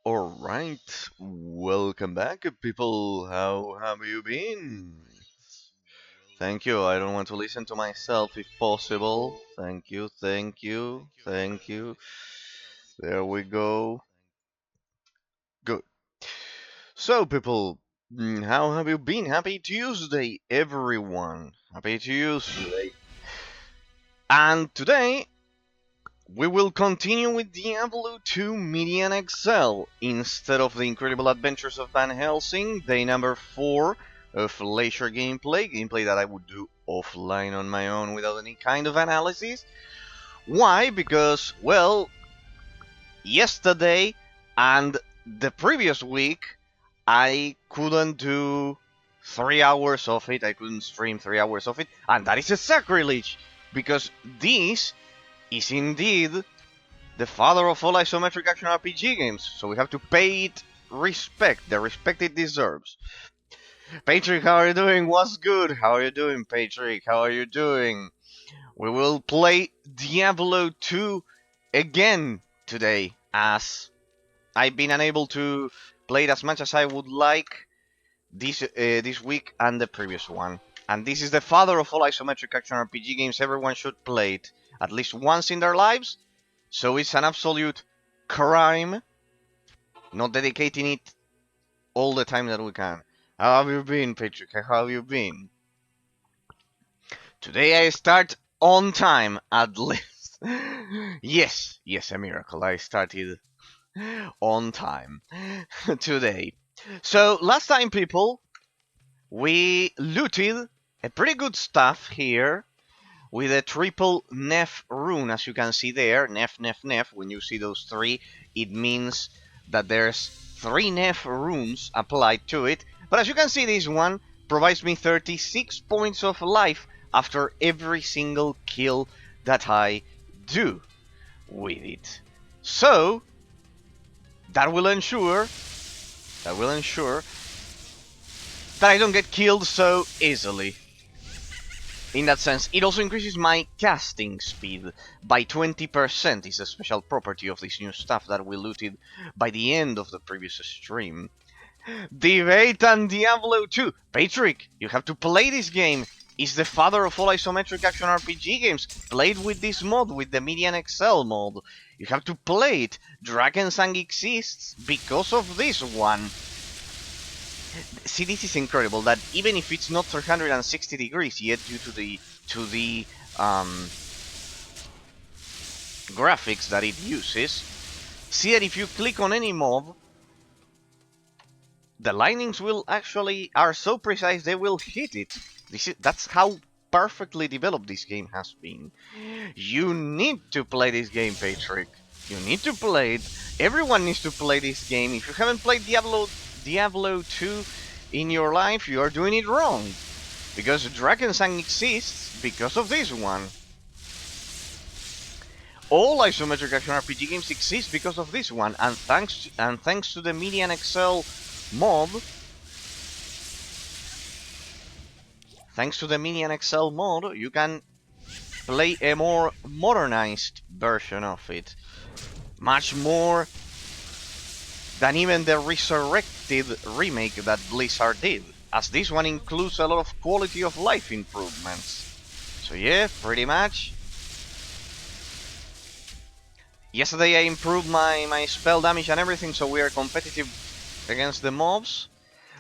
Alright, welcome back, people. How have you been? Thank you. I don't want to listen to myself if possible. Thank you, thank you, thank you. There we go. Good. So, people, how have you been? Happy Tuesday, everyone. Happy Tuesday. And today, we will continue with Diablo 2 MedianXl instead of the incredible adventures of Van Helsing, day number 4 of leisure gameplay that I would do offline on my own without any kind of analysis. Why? Because, well, yesterday and the previous week, I couldn't do 3 hours of it, I couldn't stream 3 hours of it, and that is a sacrilege, because this is indeed the father of all isometric action RPG games, so we have to pay it respect, the respect it deserves. Patrick, how are you doing? What's good? How are you doing, Patrick? How are you doing? We will play Diablo 2 again today, as I've been unable to play it as much as I would like this week and the previous one. And this is the father of all isometric action RPG games. Everyone should play it at least once in their lives. So it's an absolute crime not dedicating it all the time that we can. How have you been, Patrick? How have you been? Today I start on time, at least. Yes, a miracle. I started on time today. So last time, people, we looted a pretty good stuff here with a triple Nef rune, as you can see there. Nef, Nef, Nef. When you see those three, it means that there's 3 Nef runes applied to it. But as you can see, this one provides me 36 points of life after every single kill that I do with it. So that will ensure that I don't get killed so easily. In that sense, it also increases my casting speed by 20%. It's a special property of this new stuff that we looted by the end of the previous stream. Debate and Diablo 2. Patrick, you have to play this game. It's the father of all isometric action RPG games. Play it with this mod, with the MedianXl mod. You have to play it. Drakensang exists because of this one. See, this is incredible, that even if it's not 360 degrees yet due to the graphics that it uses, see that if you click on any mob, the linings will are so precise they will hit it. That's how perfectly developed this game has been. You need to play this game, Patrick. You need to play it. Everyone needs to play this game. If you haven't played Diablo 2 in your life, you are doing it wrong. Because Drakensang exists because of this one. All isometric action RPG games exist because of this one, and thanks to the MedianXl mod, you can play a more modernized version of it. Much more than even the resurrected remake that Blizzard did, as this one includes a lot of quality of life improvements. So yeah, pretty much. Yesterday I improved my spell damage and everything, so we are competitive against the mobs.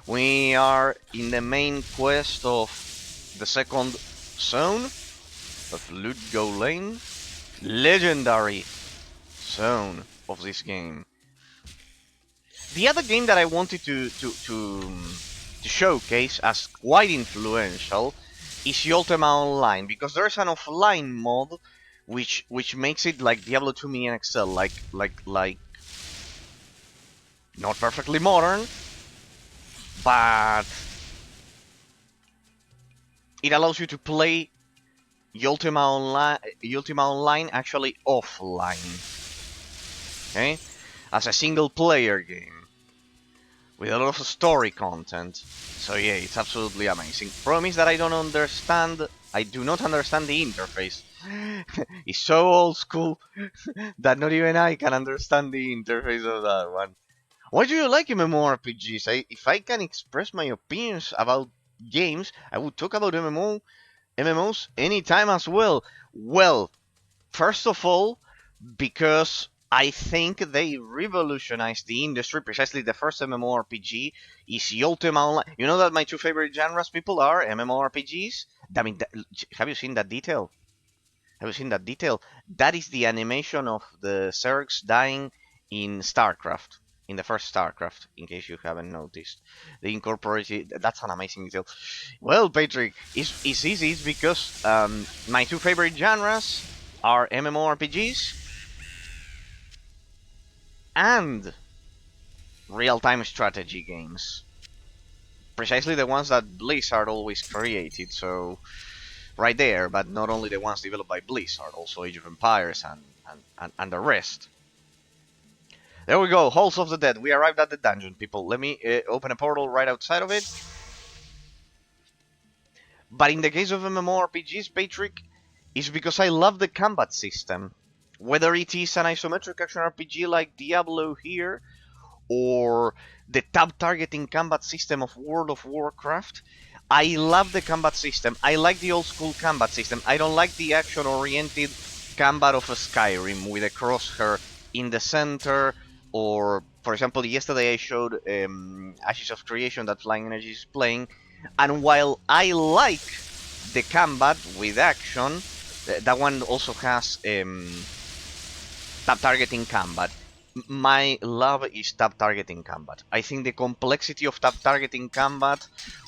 We are in the main quest of the second zone of Ludgo Lane. Legendary zone of this game. The other game that I wanted to showcase as quite influential is Ultima Online, because there's an offline mod which makes it like Diablo 2 MedianXl, like not perfectly modern, but it allows you to play Ultima Online actually offline, okay, as a single player game with a lot of story content. So yeah, it's absolutely amazing. Problem is that I do not understand the interface. It's so old school that not even I can understand the interface of that one. Why do you like MMORPGs? If I can express my opinions about games, I would talk about MMOs anytime as well. Well, first of all, because I think they revolutionized the industry. Precisely, the first MMORPG is Ultima Online. You know that my two favorite genres, people, are MMORPGs. I mean, have you seen that detail? Have you seen that detail? That is the animation of the Zergs dying in StarCraft, in the first StarCraft, in case you haven't noticed. They incorporated, that's an amazing detail. Well, Patrick, it's easy. It's because my two favorite genres are MMORPGs and real-time strategy games. Precisely the ones that Blizzard always created, so right there, but not only the ones developed by Blizzard, also Age of Empires and the rest. There we go, Halls of the Dead. We arrived at the dungeon, people. Let me open a portal right outside of it. But in the case of MMORPGs, Patrick, it's because I love the combat system. Whether it is an isometric action RPG like Diablo here, or the tab targeting combat system of World of Warcraft, I love the combat system. I like the old school combat system. I don't like the action oriented combat of a Skyrim with a crosshair in the center, or for example, yesterday I showed Ashes of Creation that Flying Energy is playing, and while I like the combat with action, that one also has tab targeting combat. My love is tab targeting combat. I think the complexity of tab targeting combat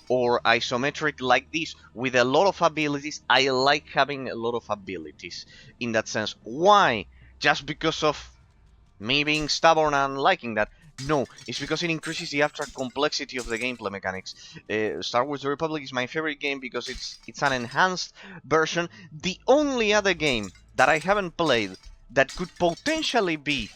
or isometric like this with a lot of abilities, I like having a lot of abilities in that sense. Why? Just because of me being stubborn and liking that? No, it's because it increases the abstract complexity of the gameplay mechanics. Star Wars: The Republic is my favorite game because it's an enhanced version. The only other game that I haven't played that could potentially be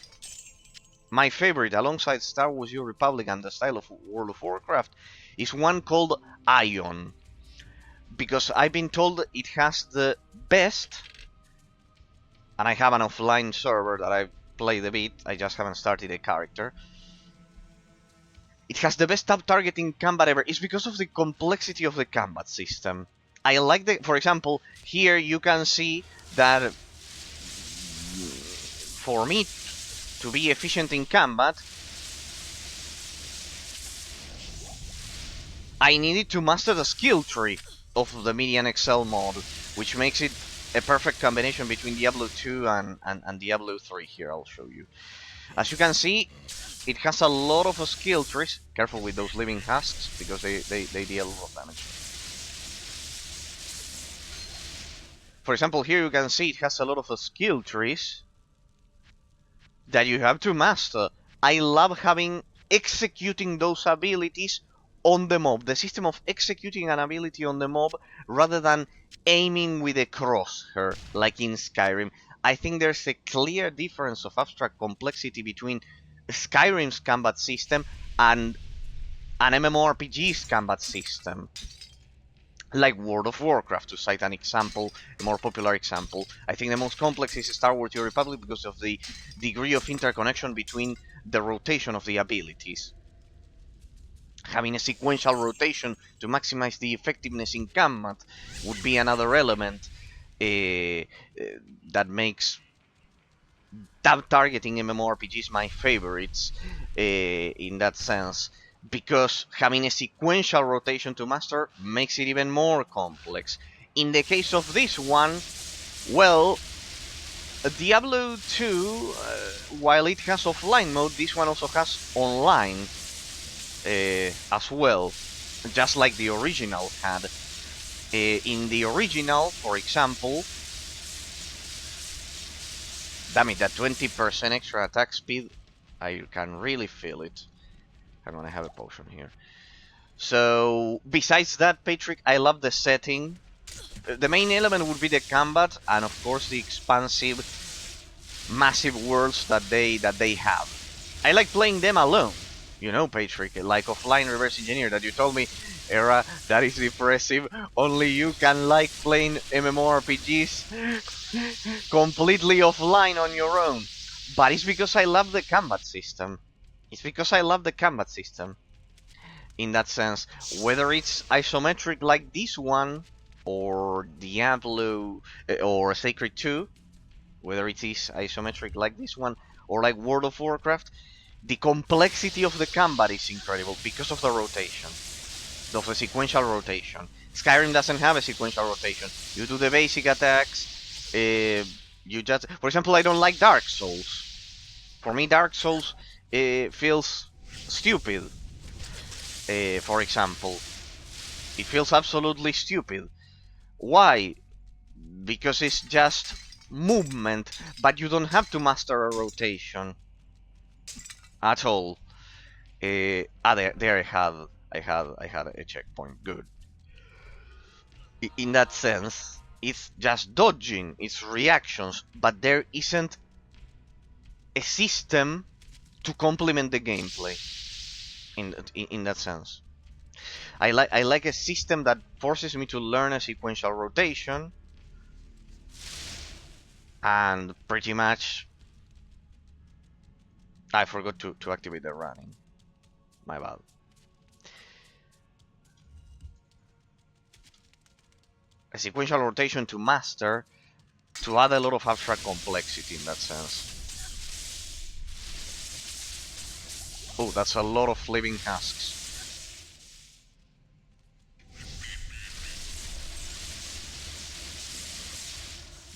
my favorite, alongside Star Wars: New Republic and the style of World of Warcraft, is one called Ion. Because I've been told it has the best, and I have an offline server that I've played a bit, I just haven't started a character. It has the best tab targeting combat ever. It's because of the complexity of the combat system. I like the, for example, here you can see that for me to be efficient in combat, I needed to master the skill tree of the MedianXl mod, which makes it a perfect combination between Diablo 2 and Diablo 3. Here, I'll show you. As you can see, it has a lot of skill trees. Careful with those living husks, because they deal a lot of damage. For example, here you can see it has a lot of skill trees that you have to master. I love executing those abilities on the mob. The system of executing an ability on the mob rather than aiming with a crosshair like in Skyrim. I think there's a clear difference of abstract complexity between Skyrim's combat system and an MMORPG's combat system. Like World of Warcraft, to cite an example, a more popular example. I think the most complex is Star Wars: New Republic because of the degree of interconnection between the rotation of the abilities. Having a sequential rotation to maximize the effectiveness in combat would be another element that makes tab targeting MMORPGs my favorites in that sense, because having a sequential rotation to master makes it even more complex. In the case of this one, well, Diablo 2, while it has offline mode, this one also has online as well, just like the original had. In the original, for example, damn it, that 20% extra attack speed, I can really feel it. I'm gonna have a potion here. So, besides that, Patrick, I love the setting. The main element would be the combat, and of course the expansive, massive worlds that they have. I like playing them alone. You know, Patrick, like offline reverse engineer that you told me, Era, that is depressive. Only you can like playing MMORPGs completely offline on your own. But it's because I love the combat system. It's because I love the combat system. In that sense, whether it's isometric like this one, or Diablo, or Sacred 2, whether it is isometric like this one, or like World of Warcraft, the complexity of the combat is incredible because of the rotation, of the sequential rotation. Skyrim doesn't have a sequential rotation. You do the basic attacks, you just... For example, I don't like Dark Souls. For me, Dark Souls feels stupid. For example, it feels absolutely stupid. Why? Because it's just movement, but you don't have to master a rotation at all. There I had a checkpoint. Good. In that sense, it's just dodging, it's reactions, but there isn't a system to complement the gameplay. In that sense, I like a system that forces me to learn a sequential rotation, and pretty much I forgot to activate the running. My bad. A sequential rotation to master, to add a lot of abstract complexity in that sense. Oh, that's a lot of living husks.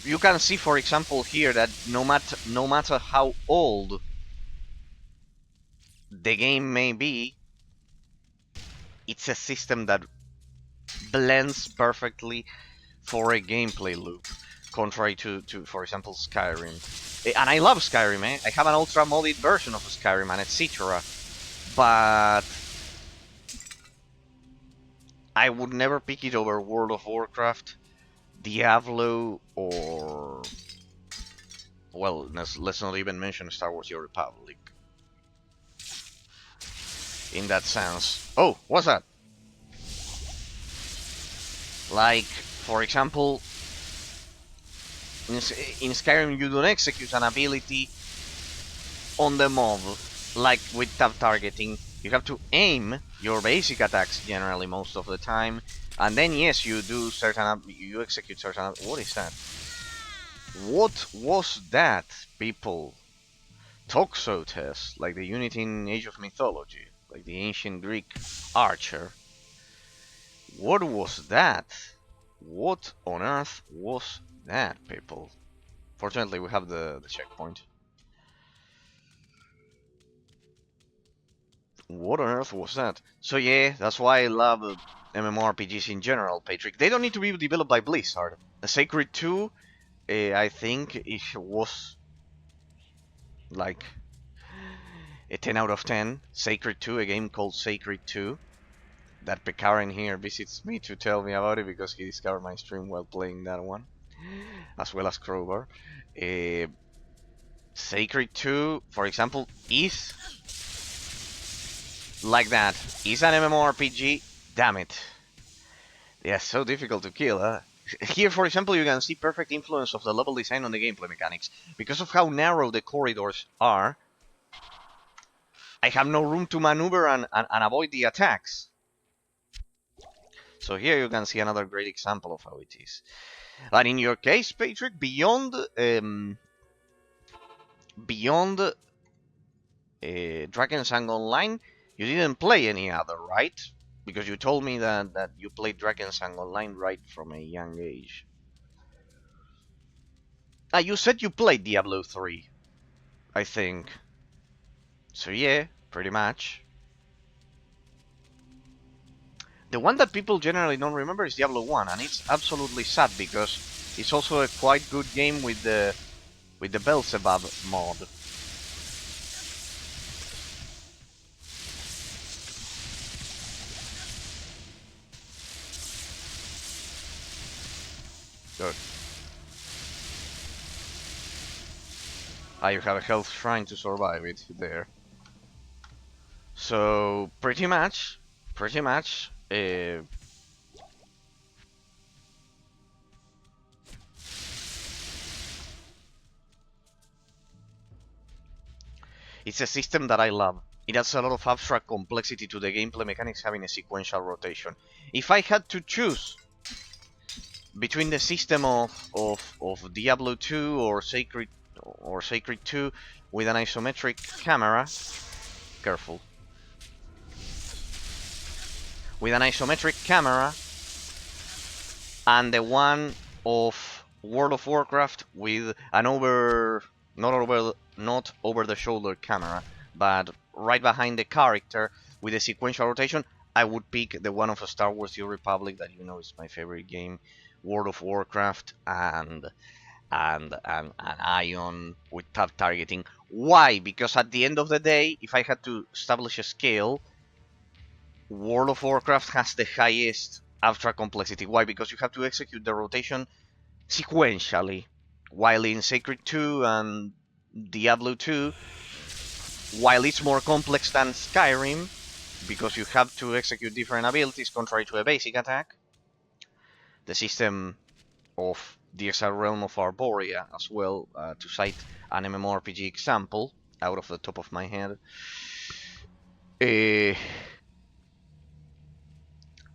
You can see, for example, here that no matter how old the game may be, it's a system that blends perfectly for a gameplay loop, contrary to for example, Skyrim. And I love Skyrim, eh? I have an ultra modded version of Skyrim and etc. But I would never pick it over World of Warcraft, Diablo, or... well, let's not even mention Star Wars: The Old Republic. In that sense. Oh, what's that? Like, for example, in Skyrim you don't execute an ability on the mob, like with tab targeting. You have to aim your basic attacks generally most of the time, and then yes, you do you execute certain... What is that? What was that, people? Toxo test, like the unit in Age of Mythology, like the ancient Greek archer. What was that? What on earth was that, people? Fortunately, we have the checkpoint. What on earth was that? So yeah, that's why I love MMORPGs in general, Patrick. They don't need to be developed by Blizzard. The Sacred 2, I think it was like a 10 out of 10. Sacred 2, a game called Sacred 2. That Pekarin here visits me to tell me about it because he discovered my stream while playing that one, as well as Crowbar. Uh, Sacred 2, for example, is like that. Is an MMORPG. Damn it. Yeah, so difficult to kill, huh? Here, for example, you can see perfect influence of the level design on the gameplay mechanics. Because of how narrow the corridors are, I have no room to maneuver and avoid the attacks. So here you can see another great example of how it is. And in your case, Patrick, beyond Dragon's Angle Online, you didn't play any other, right? Because you told me that you played Dragon's Angle Online right from a young age. Ah, you said you played Diablo 3, I think. So yeah, pretty much. The one that people generally don't remember is Diablo 1, and it's absolutely sad because it's also a quite good game with the Beelzebub mod. Good. Ah, you have a health shrine to survive it there. So pretty much. It's a system that I love. It adds a lot of abstract complexity to the gameplay mechanics having a sequential rotation. If I had to choose between the system of Diablo 2 or Sacred 2 with an isometric camera, careful, with an isometric camera, and the one of World of Warcraft with an not over the shoulder camera, but right behind the character with a sequential rotation, I would pick the one of Star Wars: The Old Republic that you know is my favorite game, World of Warcraft, and Ion with tab targeting. Why? Because at the end of the day, if I had to establish a scale, World of Warcraft has the highest abstract complexity. Why? Because you have to execute the rotation sequentially, while in Sacred 2 and Diablo 2, while it's more complex than Skyrim, because you have to execute different abilities contrary to a basic attack, the system of the Exile Realm of Arborea as well, to cite an MMORPG example out of the top of my head.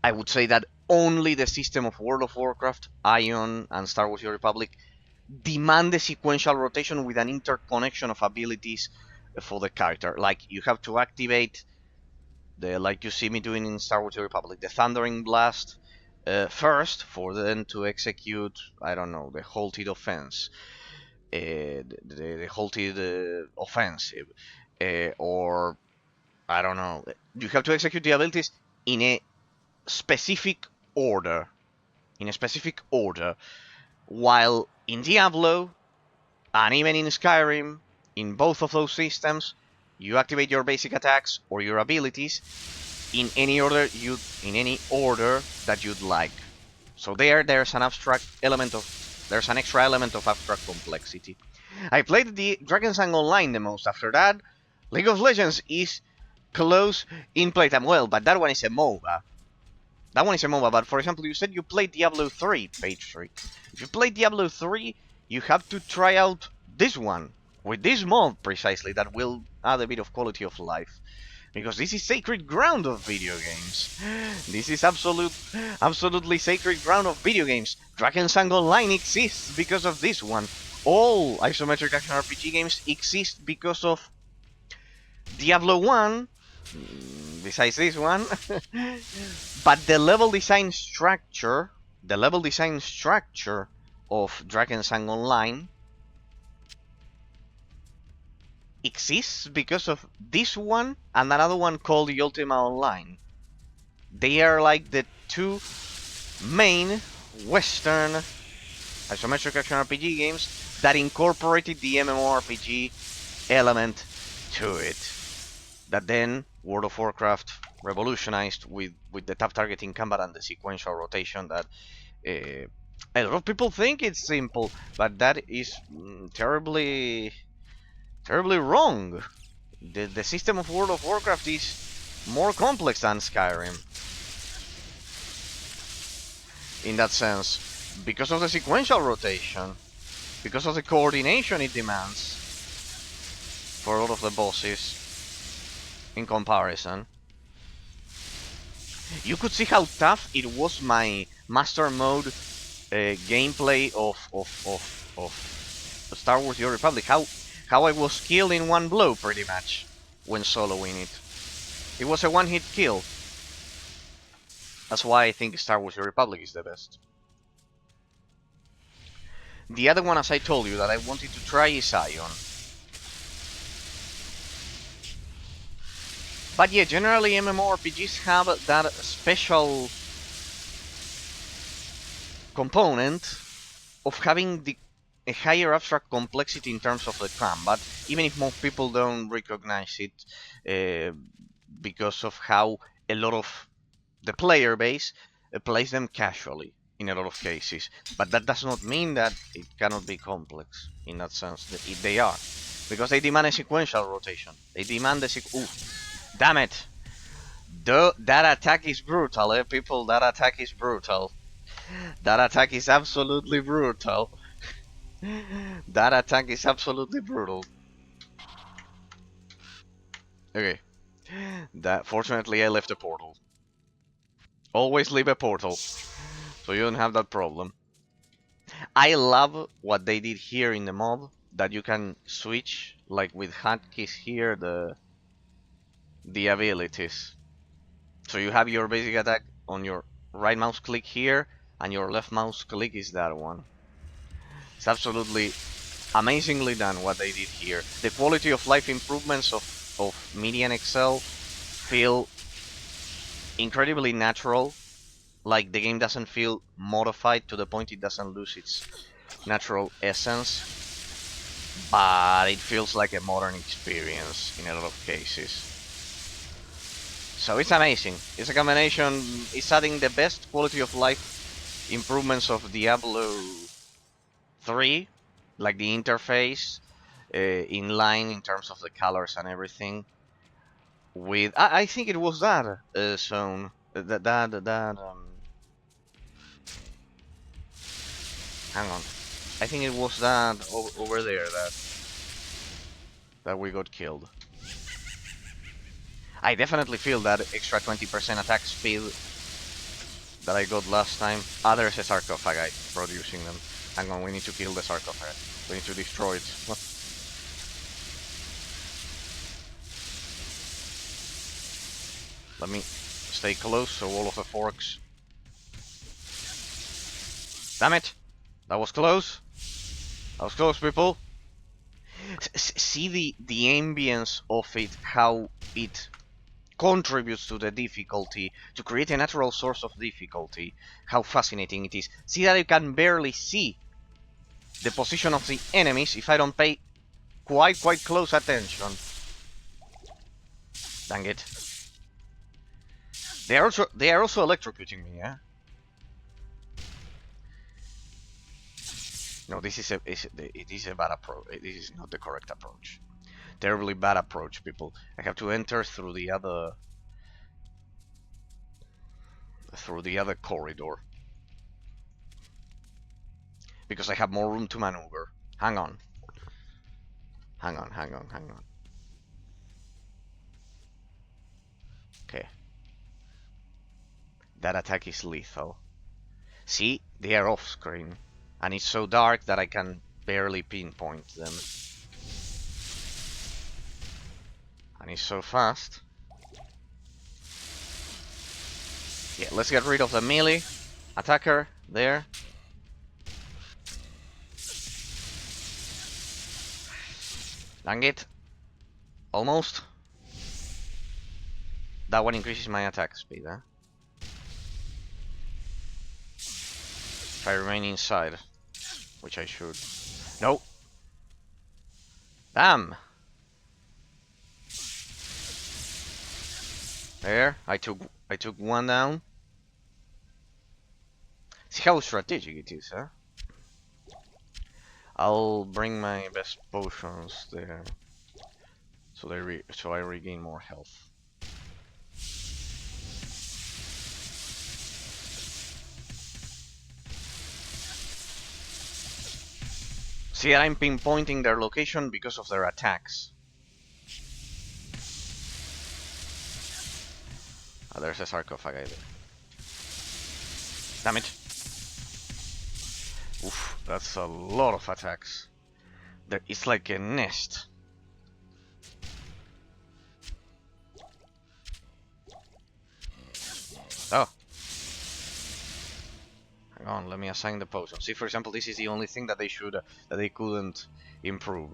I would say that only the system of World of Warcraft, Ion, and Star Wars: The Old Republic demand the sequential rotation with an interconnection of abilities for the character. Like you have to activate like you see me doing in Star Wars: The Old Republic, the Thundering Blast first, for then to execute, I don't know, the Halted Offense, the Halted Offensive, or I don't know. You have to execute the abilities in a specific order. In a specific order. While in Diablo, and even in Skyrim, in both of those systems, you activate your basic attacks or your abilities in any order that you'd like. So there's an extra element of abstract complexity. I played the Drakensang Online the most. After that, League of Legends is close in playtime. Well, but that one is a MOBA. But for example, you said you played Diablo 3, Page 3. If you play Diablo 3, you have to try out this one, with this mod precisely, that will add a bit of quality of life. Because this is sacred ground of video games. This is absolutely sacred ground of video games. Drakensang Online exists because of this one. All isometric action RPG games exist because of Diablo 1, besides this one. But the level design structure of Drakensang Online exists because of this one and another one called the Ultima Online. They are like the two main Western isometric action RPG games that incorporated the MMORPG element to it. That then World of Warcraft revolutionized with the tab targeting combat and the sequential rotation that a lot of people think it's simple, but that is terribly wrong. The system of World of Warcraft is more complex than Skyrim in that sense, because of the sequential rotation, because of the coordination it demands for all of the bosses. In comparison, you could see how tough it was my master mode gameplay of Star Wars: The Old Republic. How I was killed in one blow, pretty much, when soloing it. It was a one-hit kill. That's why I think Star Wars: The Old Republic is the best. The other one, as I told you, that I wanted to try is Ion. But yeah, generally MMORPGs have that special component of having a higher abstract complexity in terms of the combat, even if most people don't recognize it because of how a lot of the player base plays them casually in a lot of cases. But that does not mean that it cannot be complex in that sense. They are, because they demand a sequential rotation. They demand ooh, damn it! That attack is brutal, people. That attack is brutal. That attack is absolutely brutal. That attack is absolutely brutal. Okay. That fortunately I left a portal. Always leave a portal, so you don't have that problem. I love what they did here in the mod, that you can switch, like with hotkeys here, the abilities. So you have your basic attack on your right mouse click here, and your left mouse click is that one. It's absolutely amazingly done what they did here. The quality of life improvements of MedianXl feel incredibly natural. Like the game doesn't feel modified to the point it doesn't lose its natural essence, but it feels like a modern experience in a lot of cases. So it's amazing. It's a combination. It's adding the best quality of life improvements of Diablo 3, like the interface, in line in terms of the colors and everything. With I think it was that zone hang on. I think it was that over there that we got killed. I definitely feel that extra 20% attack speed that I got last time. Ah, there's a sarcophagi producing them. Hang on, we need to kill the sarcophagi. We need to destroy it. Let me stay close so all of the forks... Damn it! That was close! That was close, people! See the ambience of it, how it contributes to the difficulty, to create a natural source of difficulty. How fascinating it is. See that you can barely see the position of the enemies if I don't pay quite close attention. Dang it. They are also electrocuting me, yeah? No, it is a bad approach. This is not the correct approach. Terribly bad approach, people. I have to enter through the other corridor because I have more room to maneuver. Hang on. Okay. That attack is lethal. See, they are off screen, and it's so dark that I can barely pinpoint them. And it's so fast. Yeah, let's get rid of the melee attacker there. Dang it. Almost. That one increases my attack speed, huh? If I remain inside, which I should. No. Damn. There, I took one down. See how strategic it is, huh? I'll bring my best potions there, so I regain more health. See, I'm pinpointing their location because of their attacks. Oh, there's a sarcophagi there. Damn it. Oof, that's a lot of attacks. It's like a nest. Oh. Hang on, let me assign the potion. See, for example, this is the only thing that they couldn't improve.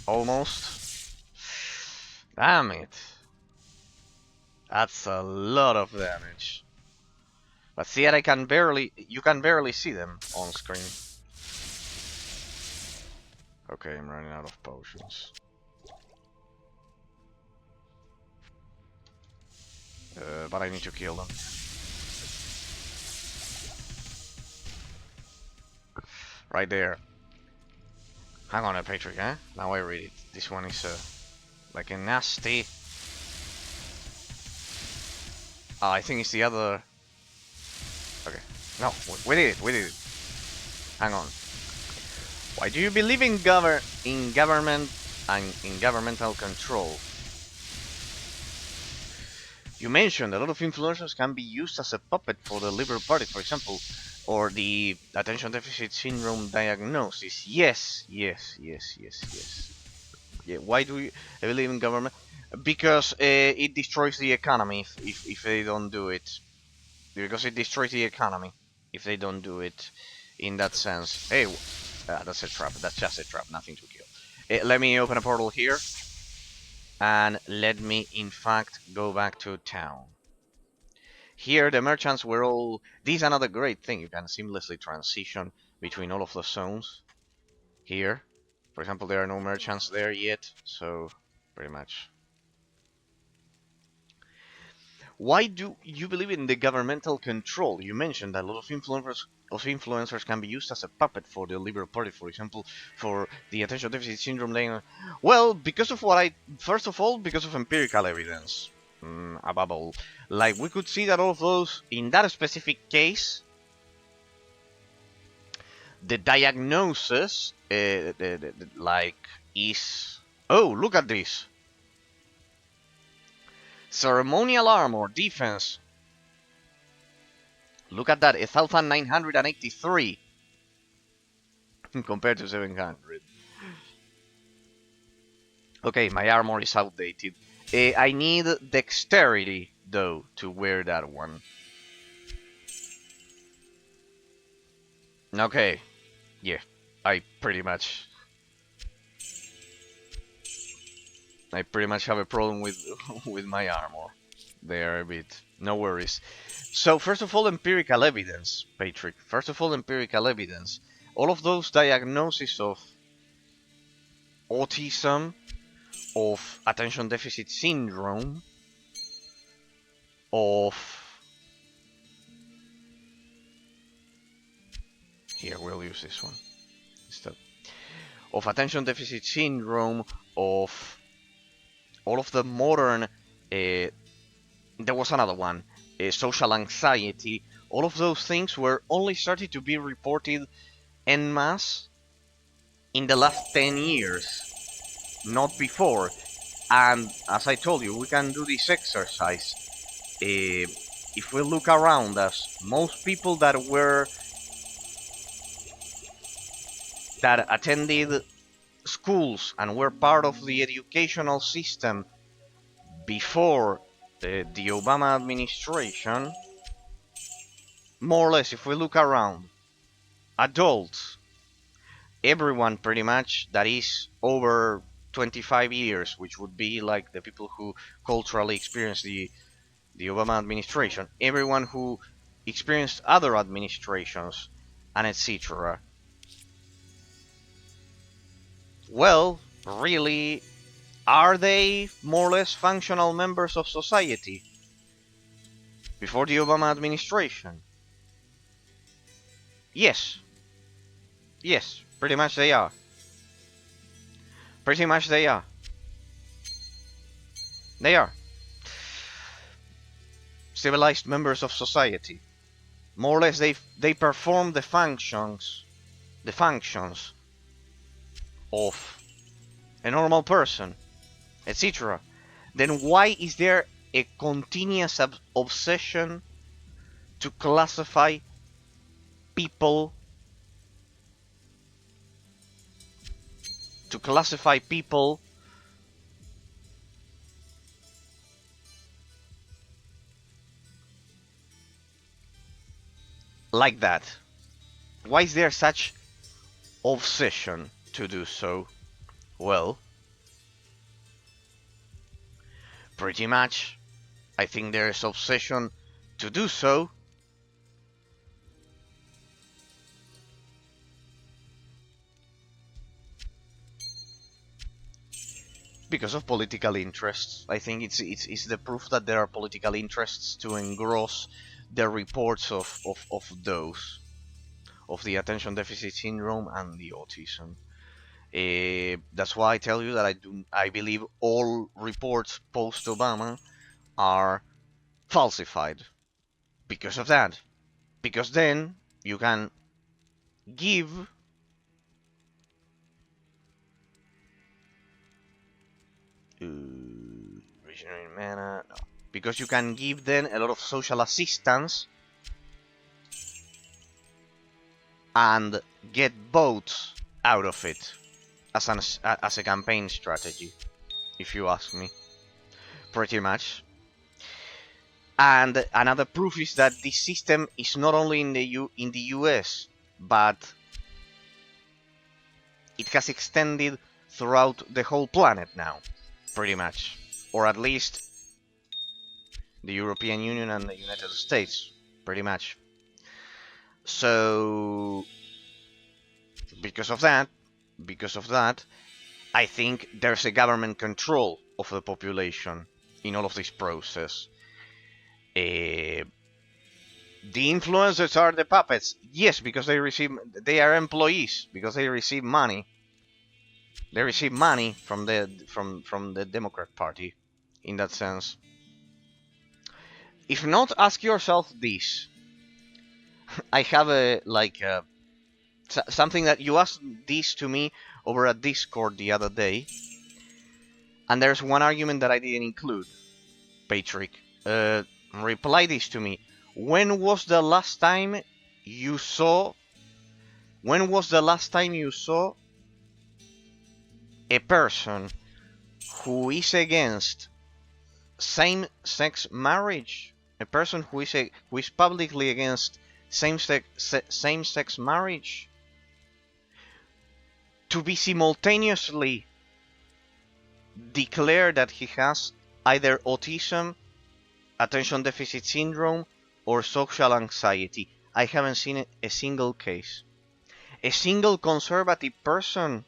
Almost. Damn it. That's a lot of damage. But see that you can barely see them on screen. Okay, I'm running out of potions. But I need to kill them. Right there. Hang on a Patrick, huh? Now I read it. This one is like a nasty... I think it's the other... Okay. No, we did it. Hang on. Why do you believe in government and in governmental control? You mentioned a lot of influencers can be used as a puppet for the Liberal Party, for example, or the attention deficit syndrome diagnosis. Yes, yes, yes, yes, yes. Yeah. Why do you believe in government? Because it destroys the economy if they don't do it. Because it destroys the economy if they don't do it. In that sense. Hey, that's a trap. That's just a trap. Nothing to kill. Let me open a portal here, and let me, in fact, go back to town. Here, the merchants were all... This is another great thing. You can seamlessly transition between all of the zones. Here, for example, there are no merchants there yet, so pretty much. Why do you believe in the governmental control? You mentioned that a lot of influencers can be used as a puppet for the Liberal Party, for example, for the attention deficit syndrome. Well, because of what I... First of all, because of empirical evidence. Above all. Like, we could see that all of those, in that specific case, the diagnosis, like, is... Oh, look at this. Ceremonial armor, defense. Look at that, 1,983 compared to 700. Okay, my armor is outdated. I need dexterity, though, to wear that one. Okay, yeah, I pretty much have a problem with with my armor. There a bit. No worries. So first of all, empirical evidence, Patrick. First of all, empirical evidence. All of those diagnoses of autism, of attention deficit syndrome, of... Here, we'll use this one instead. Of attention deficit syndrome, of all of the modern... there was another one. Social anxiety. All of those things were only started to be reported en masse in the last 10 years, not before. And as I told you, we can do this exercise. If we look around us, most people that attended schools and were part of the educational system before the Obama administration, more or less, if we look around, adults, everyone pretty much that is over 25 years, which would be like the people who culturally experienced the Obama administration, everyone who experienced other administrations, and etc. Well, really, are they more or less functional members of society before the Obama administration? Yes. Yes, pretty much they are. Pretty much they are. They are. Civilized members of society. More or less they perform the functions of a normal person, etc. Then why is there a continuous obsession to classify people like that? Why is there such obsession to do so? Well, pretty much, I think there is obsession to do so because of political interests. I think it's the proof that there are political interests to engross the reports of those, of the attention deficit syndrome and the autism. That's why I tell you that I believe all reports post Obama are falsified because of that. Because then you can give regenerate mana, no. Because you can give them a lot of social assistance and get votes out of it as a campaign strategy, if you ask me. Pretty much. And another proof is that this system is not only in the US, but it has extended throughout the whole planet now, pretty much. Or at least the European Union and the United States, pretty much. So, because of that, I think there's a government control of the population in all of this process. The influencers are the puppets. Yes, because they are employees, because they receive money. They receive money from the Democrat Party, in that sense. If not, ask yourself this. I have something that you asked this to me over a Discord the other day, and there's one argument that I didn't include. Patrick, reply this to me. When was the last time you saw a person who is against same-sex marriage? A person who is publicly against same-sex marriage to be simultaneously declare that he has either autism, attention deficit syndrome, or social anxiety. I haven't seen a single case. A single conservative person.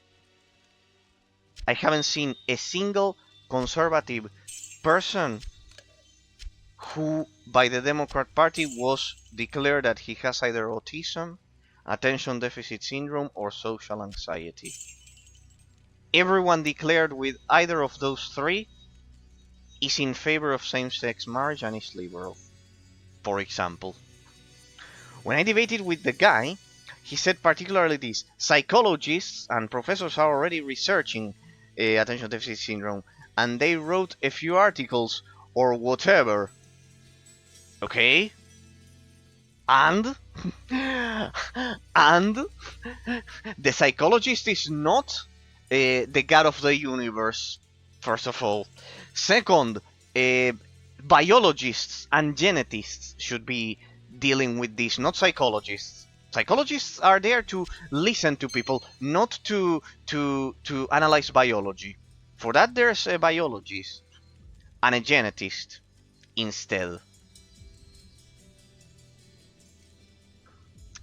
I haven't seen a single conservative person who, by the Democrat Party, was declared that he has either autism, attention deficit syndrome, or social anxiety. Everyone declared with either of those three is in favor of same-sex marriage and is liberal. For example, when I debated with the guy, he said particularly this: psychologists and professors are already researching attention deficit syndrome, and they wrote a few articles or whatever. Okay? And the psychologist is not the god of the universe, first of all. Second, biologists and genetists should be dealing with this, not psychologists. Psychologists are there to listen to people, not to analyze biology. For that, there's a biologist and a genetist instead.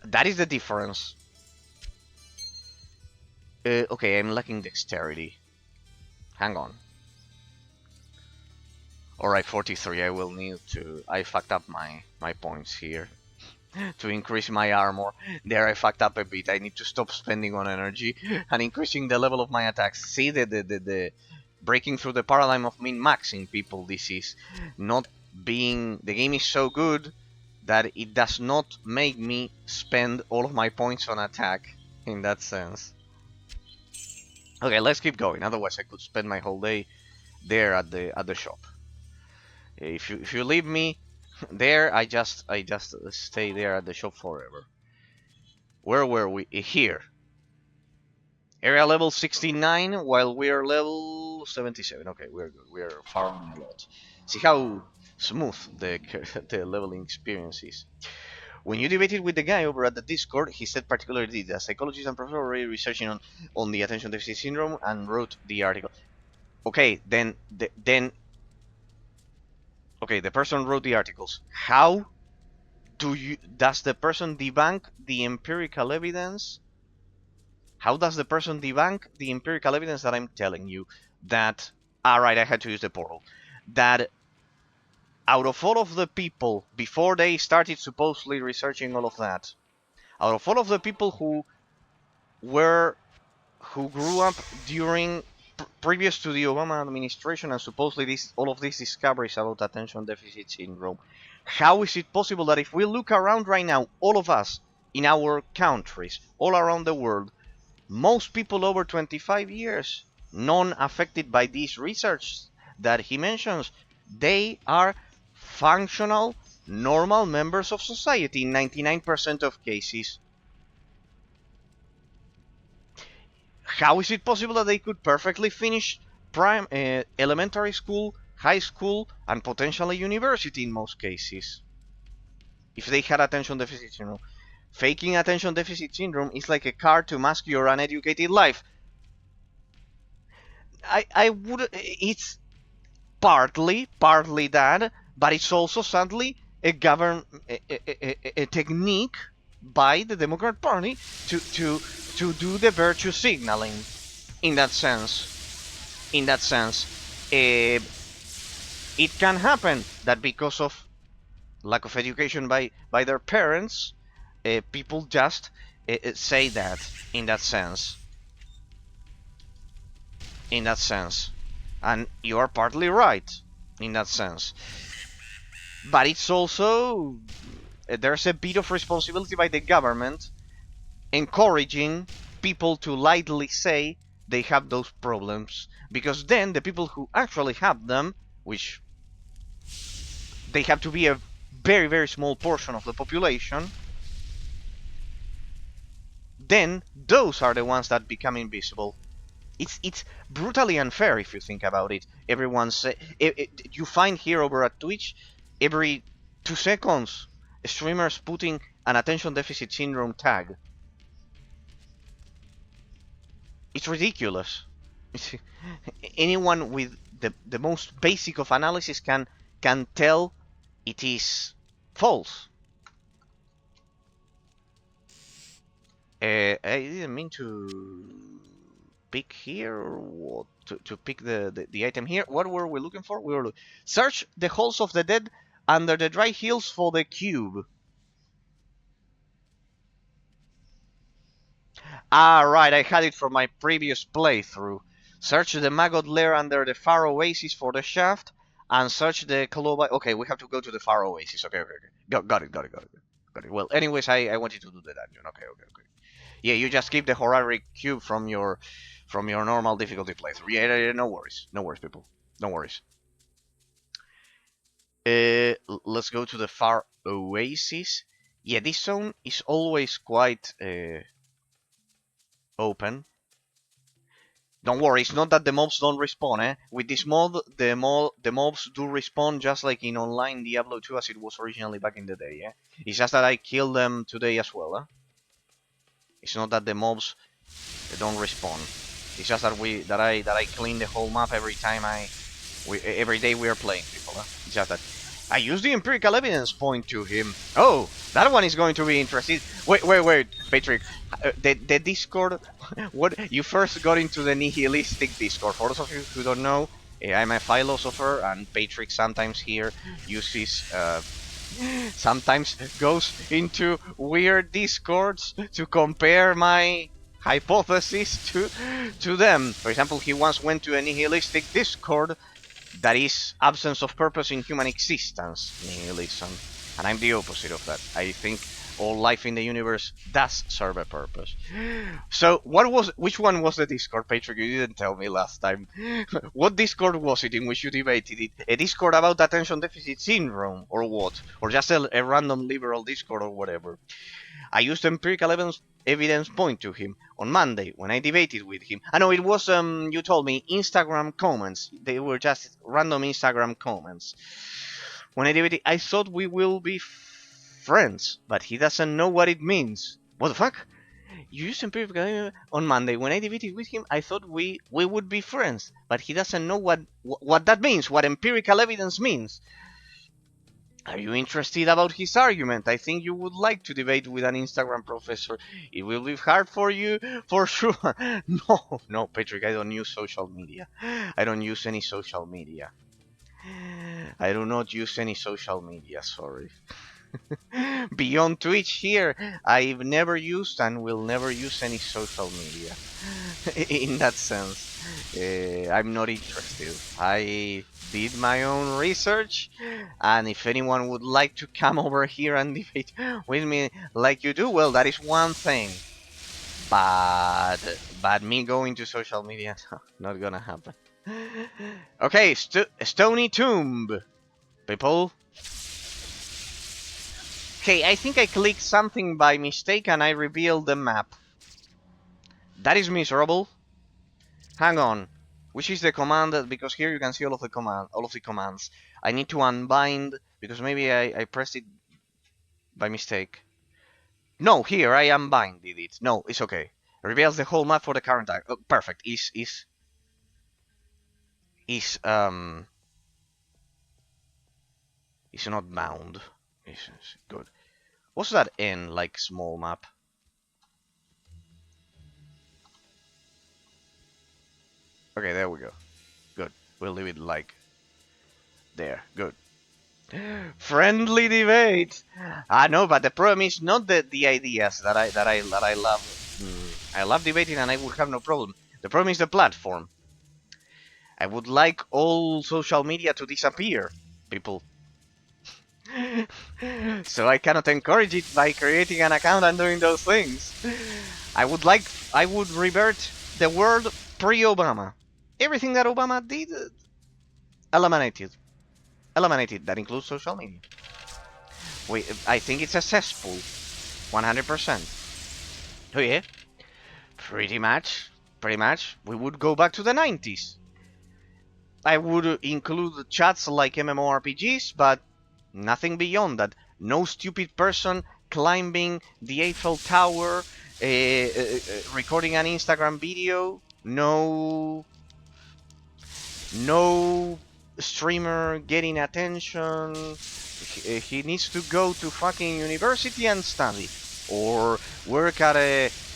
That is the difference. Okay, I'm lacking dexterity. Hang on. Alright, 43, I will need to... I fucked up my points here. To increase my armor. There I fucked up a bit. I need to stop spending on energy and increasing the level of my attacks. See, the breaking through the paradigm of min-maxing, people. This is not being... The game is so good that it does not make me spend all of my points on attack, in that sense. Okay, let's keep going. Otherwise, I could spend my whole day there at the shop. If you leave me there, I just stay there at the shop forever. Where were we? Here. Area level 69, while we are level 77. Okay, we're good. We are farming a lot. See how smooth the leveling experience is. When you debated with the guy over at the Discord, he said particularly that psychologists and professors were already researching on the attention deficit syndrome and wrote the article. Okay, then okay, the person wrote the articles. How does the person debunk the empirical evidence? How does the person debunk the empirical evidence that I'm telling you? That, alright, I had to use the portal. That out of all of the people, before they started supposedly researching all of that, out of all of the people who grew up during previous to the Obama administration and supposedly all of these discoveries about attention deficit syndrome, how is it possible that if we look around right now, all of us, in our countries all around the world, most people over 25 years, non affected by this research that he mentions, they are functional, normal members of society in 99% of cases. How is it possible that they could perfectly finish elementary school, high school, and potentially university in most cases if they had attention deficit syndrome? Faking attention deficit syndrome is like a card to mask your uneducated life. I would. It's partly that, but it's also sadly a technique by the Democrat Party to do the virtue signaling. In that sense, it can happen that because of lack of education by their parents, people just say that in that sense. And you are partly right in that sense. But it's also there's a bit of responsibility by the government encouraging people to lightly say they have those problems, because then the people who actually have them, which they have to be a very, very small portion of the population, then those are the ones that become invisible. It's brutally unfair if you think about it. Everyone say you find here over at Twitch every 2 seconds streamers putting an attention deficit syndrome tag. It's ridiculous. Anyone with the most basic of analysis can tell it is false. I didn't mean to pick here or what? To pick the item here. What were we looking for? We were search the halls of the dead under the dry hills for the cube. Ah, right, I had it from my previous playthrough. Search the maggot lair under the far oasis for the shaft, and search the Kaloba. Okay, we have to go to the far oasis. Okay. Got it. Well, anyways, I wanted to do the dungeon. Okay. Yeah, you just keep the horaric cube from your normal difficulty playthrough. Yeah, no worries, people, no worries. Let's go to the far oasis. Yeah, this zone is always quite open. Don't worry, it's not that the mobs don't respawn, eh? With this mod, the mobs do respawn just like in online Diablo 2 as it was originally back in the day, yeah? It's just that I killed them today as well, eh? It's not that the mobs don't respawn. It's just that I clean the whole map every time every day we are playing, people, eh? It's just that I use the empirical evidence point to him. Oh, that one is going to be interesting. Wait, Patrick. The Discord, what you first got into the nihilistic Discord. For those of you who don't know, I'm a philosopher, and Patrick sometimes here uses, sometimes goes into weird Discords to compare my hypothesis to them. For example, he once went to a nihilistic Discord that is absence of purpose in human existence nihilism, and I'm the opposite of that. I think all life in the universe does serve a purpose. So which one was the Discord, Patrick? You didn't tell me last time. What Discord was it in which you debated it? A Discord about attention deficit syndrome, or what? Or just a random liberal Discord or whatever? I used empirical evidence point to him on Monday when I debated with him. I know it was, you told me, Instagram comments. They were just random Instagram comments. When I debated, I thought we will be friends, but he doesn't know what it means. What the fuck? You used empirical evidence on Monday. When I debated with him, I thought we would be friends, but he doesn't know what that means, what empirical evidence means. Are you interested about his argument? I think you would like to debate with an Instagram professor. It will be hard for you, for sure. No, Patrick, I don't use social media. I don't use any social media. I do not use any social media, sorry. Beyond Twitch here, I've never used and will never use any social media. In that sense, I'm not interested. did my own research, and if anyone would like to come over here and debate with me like you do, well, that is one thing. But me going to social media, not gonna happen. Okay, Stony Tomb, people. Okay, I think I clicked something by mistake and I revealed the map. That is miserable. Hang on. Which is the command that, because here you can see all of the commands. I need to unbind because maybe I pressed it by mistake. No, here I unbinded it. No, it's okay. Reveals the whole map for the current time. Oh, perfect. Is not bound. Is good. What's that N like small map? Okay, there we go. Good. We'll leave it like there. Good. Friendly debate. I know, but the problem is not the ideas that I love. I love debating, and I would have no problem. The problem is the platform. I would like all social media to disappear, people. So I cannot encourage it by creating an account and doing those things. I would revert the world pre-Obama. Everything that Obama did, eliminated. That includes social media. I think it's a cesspool. 100%. Oh yeah? Pretty much. We would go back to the 90s. I would include chats like MMORPGs, but nothing beyond that. No stupid person climbing the Eiffel Tower, recording an Instagram video. No streamer getting attention. He needs to go to fucking university and study, or work at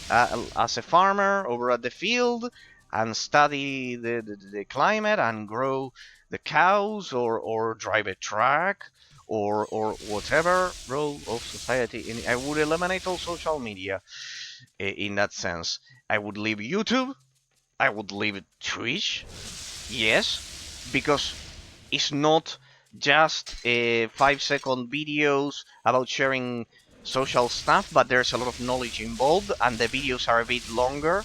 as a farmer over at the field and study the climate and grow the cows, or drive a truck, or whatever role of society. I would eliminate all social media in that sense. I would leave YouTube. I would leave Twitch. Yes, because it's not just 5-second videos about sharing social stuff, but there's a lot of knowledge involved, and the videos are a bit longer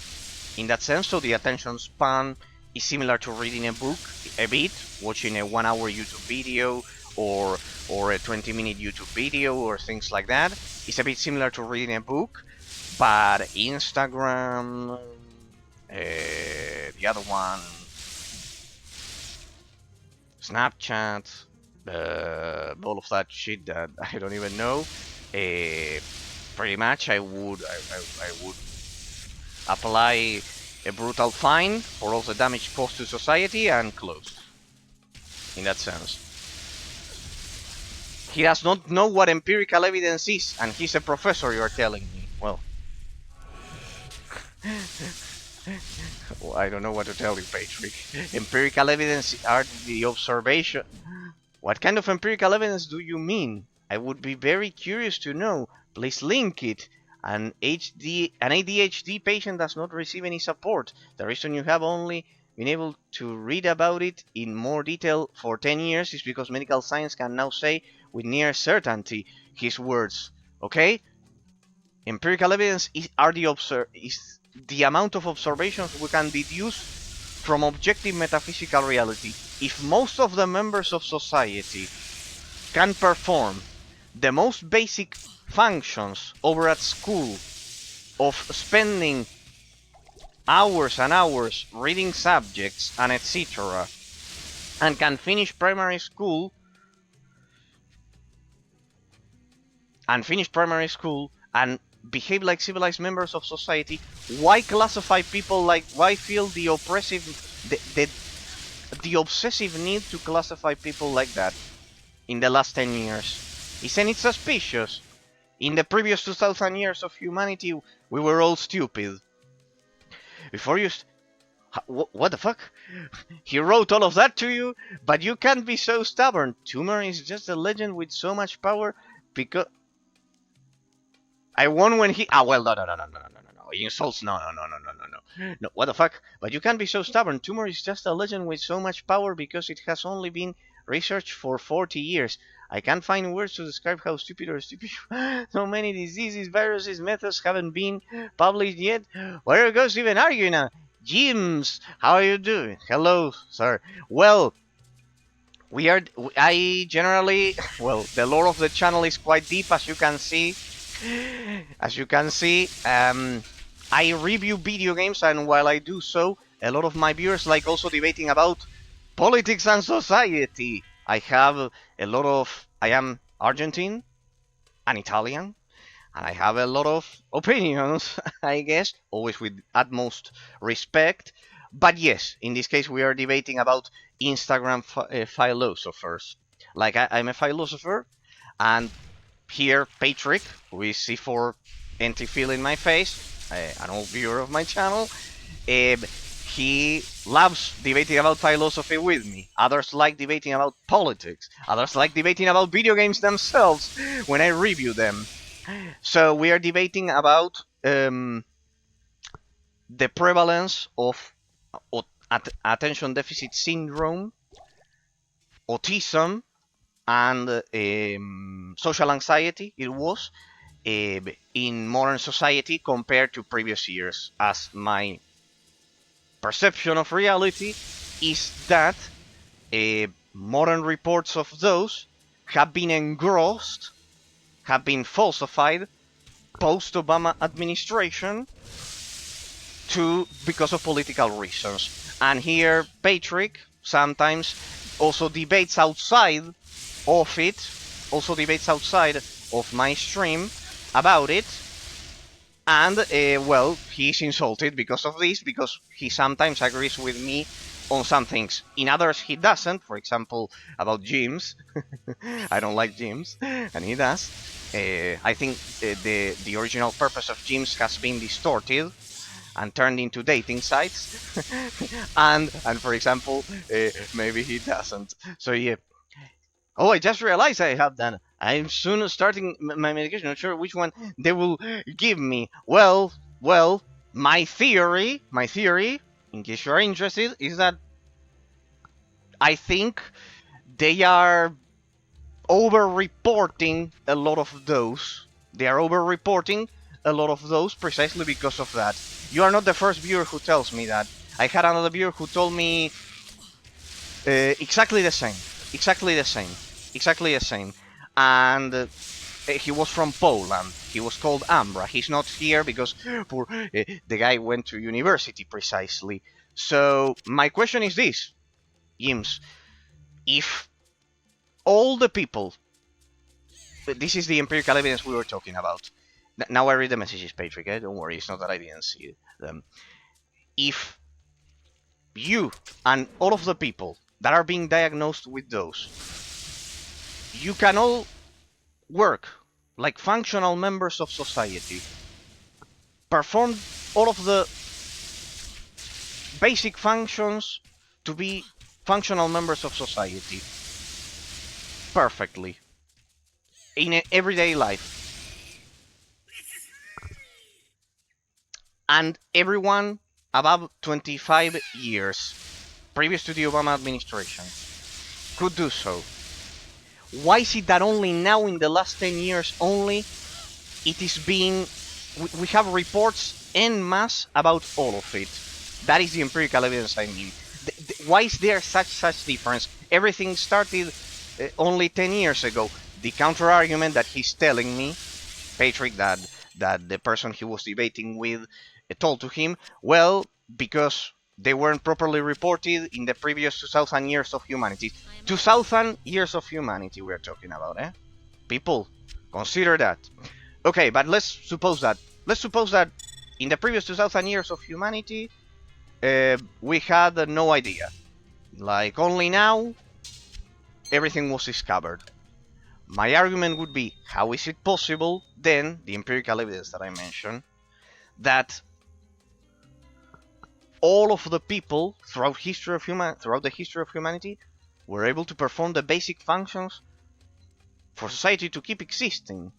in that sense, so the attention span is similar to reading a book a bit, watching a 1-hour YouTube video or a 20-minute YouTube video or things like that. It's a bit similar to reading a book, but Instagram, the other one, Snapchat, all of that shit that I don't even know. Pretty much, I would apply a brutal fine for all the damage caused to society and close. In that sense, he does not know what empirical evidence is, and he's a professor. You are telling me, well. Well, I don't know what to tell you, Patrick. Empirical evidence are the observation. What kind of empirical evidence do you mean? I would be very curious to know. Please link it. An ADHD patient does not receive any support. The reason you have only been able to read about it in more detail for 10 years is because medical science can now say with near certainty his words. Okay? Empirical evidence is the amount of observations we can deduce from objective metaphysical reality. If most of the members of society can perform the most basic functions over at school of spending hours and hours reading subjects and etc., and can finish primary school and behave like civilized members of society, why classify people like, why feel the obsessive need to classify people like that in the last 10 years? Isn't it suspicious? In the previous 2,000 years of humanity, we were all stupid. Before you... What the fuck? He wrote all of that to you, but you can't be so stubborn. Tumor is just a legend with so much power because... I won when he... Ah, well, no. insults? No, no, no, no, no, no, no. No, what the fuck? But you can't be so stubborn. Tumor is just a legend with so much power because it has only been researched for 40 years. I can't find words to describe how stupid or stupid. So many diseases, viruses, methods haven't been published yet. Where goes even arguing now? James, how are you doing? Hello, sir. Well, I generally, well, the lore of the channel is quite deep, as you can see. As you can see, I review video games, and while I do so, a lot of my viewers like also debating about politics and society. I have a lot of, I am Argentine and Italian, and I have a lot of opinions, I guess, always with utmost respect. But yes, in this case, we are debating about Instagram philosophers. Like, I'm a philosopher, and here, Patrick, who is C4 anti-fill in my face, an old viewer of my channel, he loves debating about philosophy with me. Others like debating about politics. Others like debating about video games themselves when I review them. So we are debating about the prevalence of attention deficit syndrome, autism, and social anxiety. It was in modern society compared to previous years, as my perception of reality is that modern reports of those have been engrossed, have been falsified post-Obama administration because of political reasons. And here, Patrick sometimes also debates outside of it, also debates outside of my stream about it, and well, he's insulted because of this, because he sometimes agrees with me on some things. In others, he doesn't. For example, about gyms. I don't like gyms, and he does. I think the original purpose of gyms has been distorted and turned into dating sites. and for example, maybe he doesn't. So yeah. Oh, I just realized I have that. I'm soon starting my medication. Not sure which one they will give me. Well, my theory, in case you're interested, is that I think they are over-reporting a lot of those. They are over-reporting a lot of those precisely because of that. You are not the first viewer who tells me that. I had another viewer who told me exactly the same. And he was from Poland. He was called Ambra. He's not here because the guy went to university precisely. So my question is this, Jims. If all the people... This is the empirical evidence we were talking about. Now I read the messages, Patrick. Don't worry, it's not that I didn't see them. If you and all of the people that are being diagnosed with those, you can all work like functional members of society, perform all of the basic functions to be functional members of society perfectly in everyday life, and everyone above 25 years previous to the Obama administration could do so. Why is it that only now, in the last 10 years only, it is being... We have reports en masse about all of it. That is the empirical evidence, I mean. Why is there such difference? Everything started only 10 years ago. The counter-argument that he's telling me, Patrick, that the person he was debating with told to him, well, because they weren't properly reported in the previous 2,000 years of humanity. 2,000 years of humanity we're talking about, eh? People, consider that. Okay, but let's suppose that in the previous 2,000 years of humanity, we had no idea. Like, only now, everything was discovered. My argument would be, how is it possible, then, the empirical evidence that I mentioned, that all of the people throughout the history of humanity were able to perform the basic functions for society to keep existing?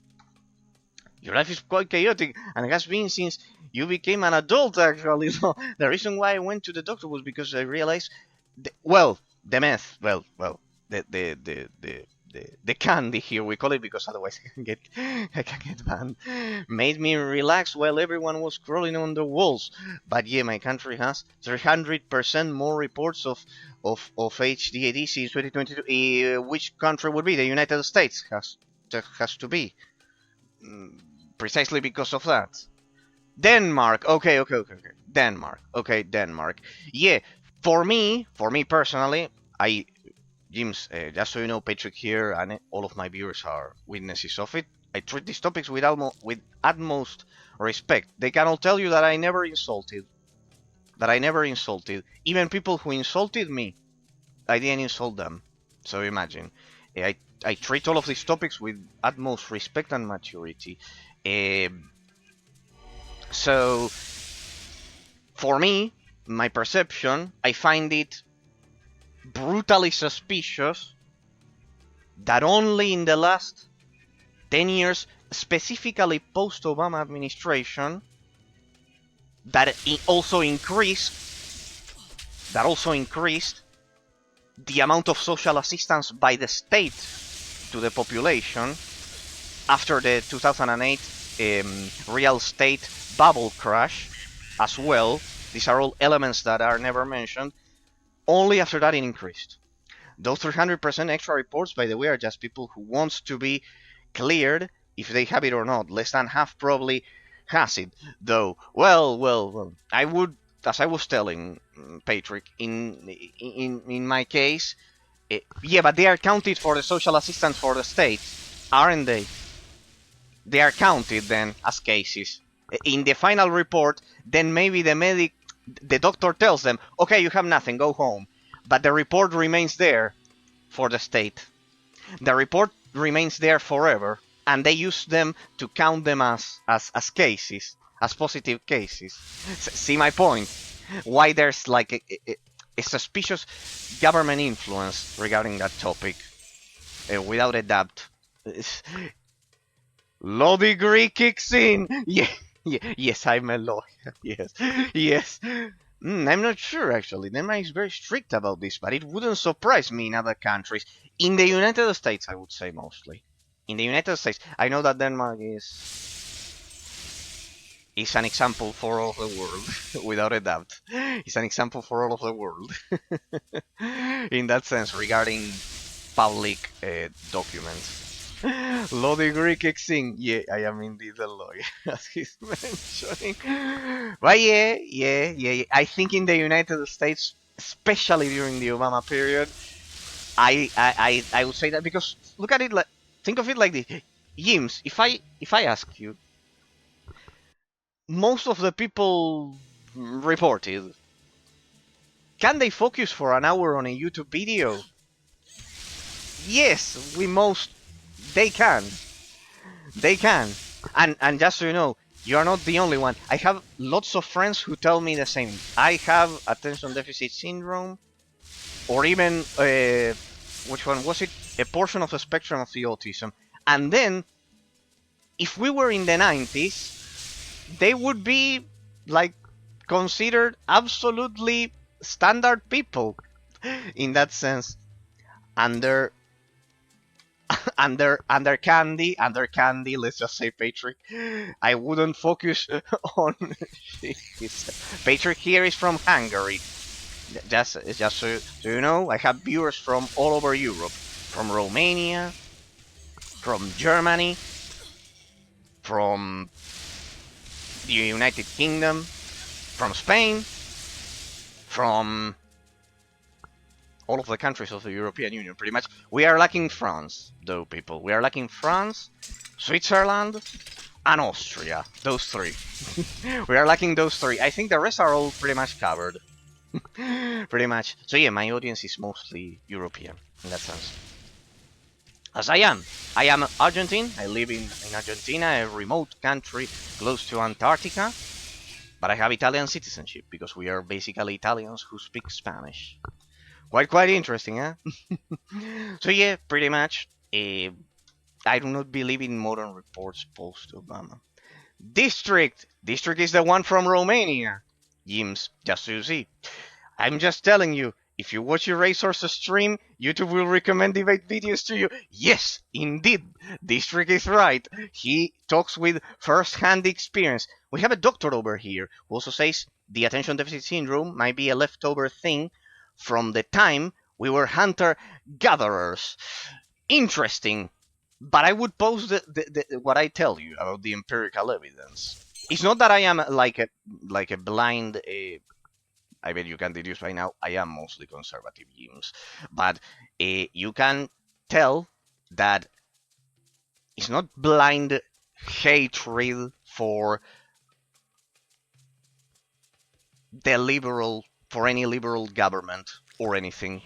Your life is quite chaotic, and it has been since you became an adult. Actually, so the reason why I went to the doctor was because I realized, well, the meth, the candy here we call it because otherwise I can get banned. Made me relax while everyone was crawling on the walls. But yeah, my country has 300% more reports of HDAD since 2022. Which country would be? The United States has to be. Mm, precisely because of that. Denmark. Okay. Denmark. Okay, Denmark. Yeah, for me personally, James, just so you know, Patrick here and all of my viewers are witnesses of it. I treat these topics with utmost respect. They can all tell you that I never insulted. That I never insulted. Even people who insulted me, I didn't insult them. So imagine. I treat all of these topics with utmost respect and maturity. Um so for me, my perception, I find it brutally suspicious that only in the last 10 years, specifically post-Obama administration, that also increased the amount of social assistance by the state to the population after the 2008 real estate bubble crash as well. These are all elements that are never mentioned. Only after that it increased. Those 300% extra reports, by the way, are just people who wants to be cleared if they have it or not. Less than half probably has it, though. Well. I would, as I was telling Patrick, in my case, yeah, but they are counted for the social assistance for the state, aren't they? They are counted then as cases. In the final report, then maybe the doctor tells them, okay, you have nothing, go home. But the report remains there for the state. The report remains there forever, and they use them to count them as cases, as positive cases. See my point? Why there's like a suspicious government influence regarding that topic, without a doubt. Law degree kicks in. Yes, I'm a lawyer. Yes. I'm not sure actually. Denmark is very strict about this, but it wouldn't surprise me in other countries. In the United States, I would say mostly. In the United States, I know that Denmark is an example for all the world, without a doubt. It's an example for all of the world. In that sense, regarding public documents. Law degree kicks in. Yeah, I am indeed a lawyer, as he's mentioning. But yeah. I think in the United States, especially during the Obama period, I would say that because look at it like, think of it like this. James, if I ask you, most of the people reported, can they focus for an hour on a YouTube video? Yes, they can. They can. And just so you know, you are not the only one. I have lots of friends who tell me the same. I have attention deficit syndrome, or even which one was it? A portion of the spectrum of the autism. And then, if we were in the 90s, they would be like considered absolutely standard people in that sense. Under under candy, let's just say Patrick. I wouldn't focus on Patrick here is from Hungary. Just so you know, I have viewers from all over Europe, from Romania, from Germany, from the United Kingdom, from Spain, from all of the countries of the European Union, pretty much. We are lacking France, though, people. We are lacking France, Switzerland, and Austria. Those three. We are lacking those three. I think the rest are all pretty much covered. Pretty much. So yeah, my audience is mostly European, in that sense. As I am. I am Argentine. I live in Argentina, a remote country close to Antarctica. But I have Italian citizenship, because we are basically Italians who speak Spanish. Quite interesting, huh? So yeah, pretty much. I do not believe in modern reports post-Obama. District is the one from Romania. James, just so you see. I'm just telling you, if you watch Erasor's stream, YouTube will recommend debate videos to you. Yes, indeed, District is right. He talks with first-hand experience. We have a doctor over here who also says the attention deficit syndrome might be a leftover thing from the time we were hunter-gatherers. Interesting. But I would pose what I tell you about the empirical evidence. It's not that I am like a blind I bet you can deduce by now, I am mostly conservative James. But you can tell that it's not blind hatred for for any liberal government or anything.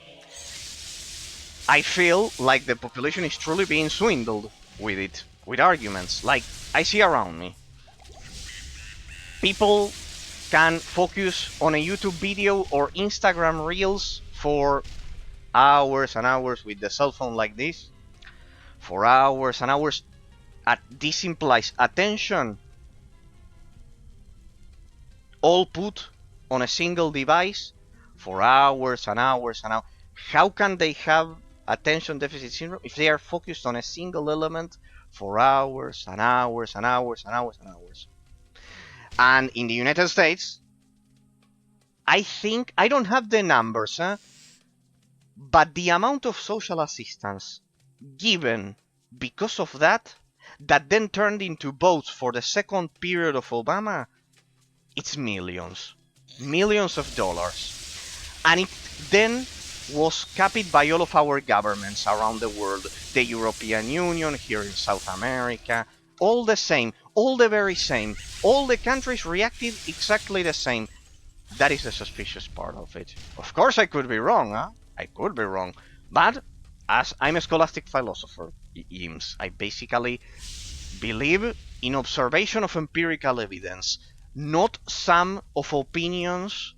I feel like the population is truly being swindled with it, with arguments. Like I see around me. People can focus on a YouTube video or Instagram Reels for hours and hours with the cell phone like this, for hours and hours. This implies attention all put on a single device for hours and hours and hours. How can they have attention deficit syndrome if they are focused on a single element for hours and hours and hours and hours and hours? And in the United States, I think, I don't have the numbers, but the amount of social assistance given because of that then turned into votes for the second period of Obama, it's millions. Millions of dollars. And it then was copied by all of our governments around the world, the European Union, here in South America, all the same, all the very same. All the countries reacted exactly the same. That is the suspicious part of it. Of course I could be wrong, I could be wrong. But as I'm a scholastic philosopher, James, I basically believe in observation of empirical evidence, not some of opinions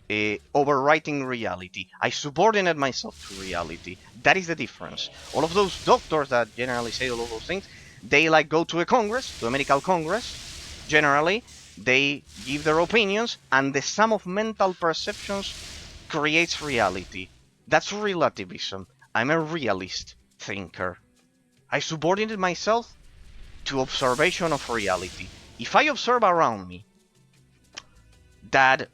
overwriting reality. I subordinate myself to reality. That is the difference. All of those doctors that generally say all of those things, they like go to a congress, to a medical congress, generally, they give their opinions, and the sum of mental perceptions creates reality. That's relativism. I'm a realist thinker. I subordinate myself to observation of reality. If I observe around me that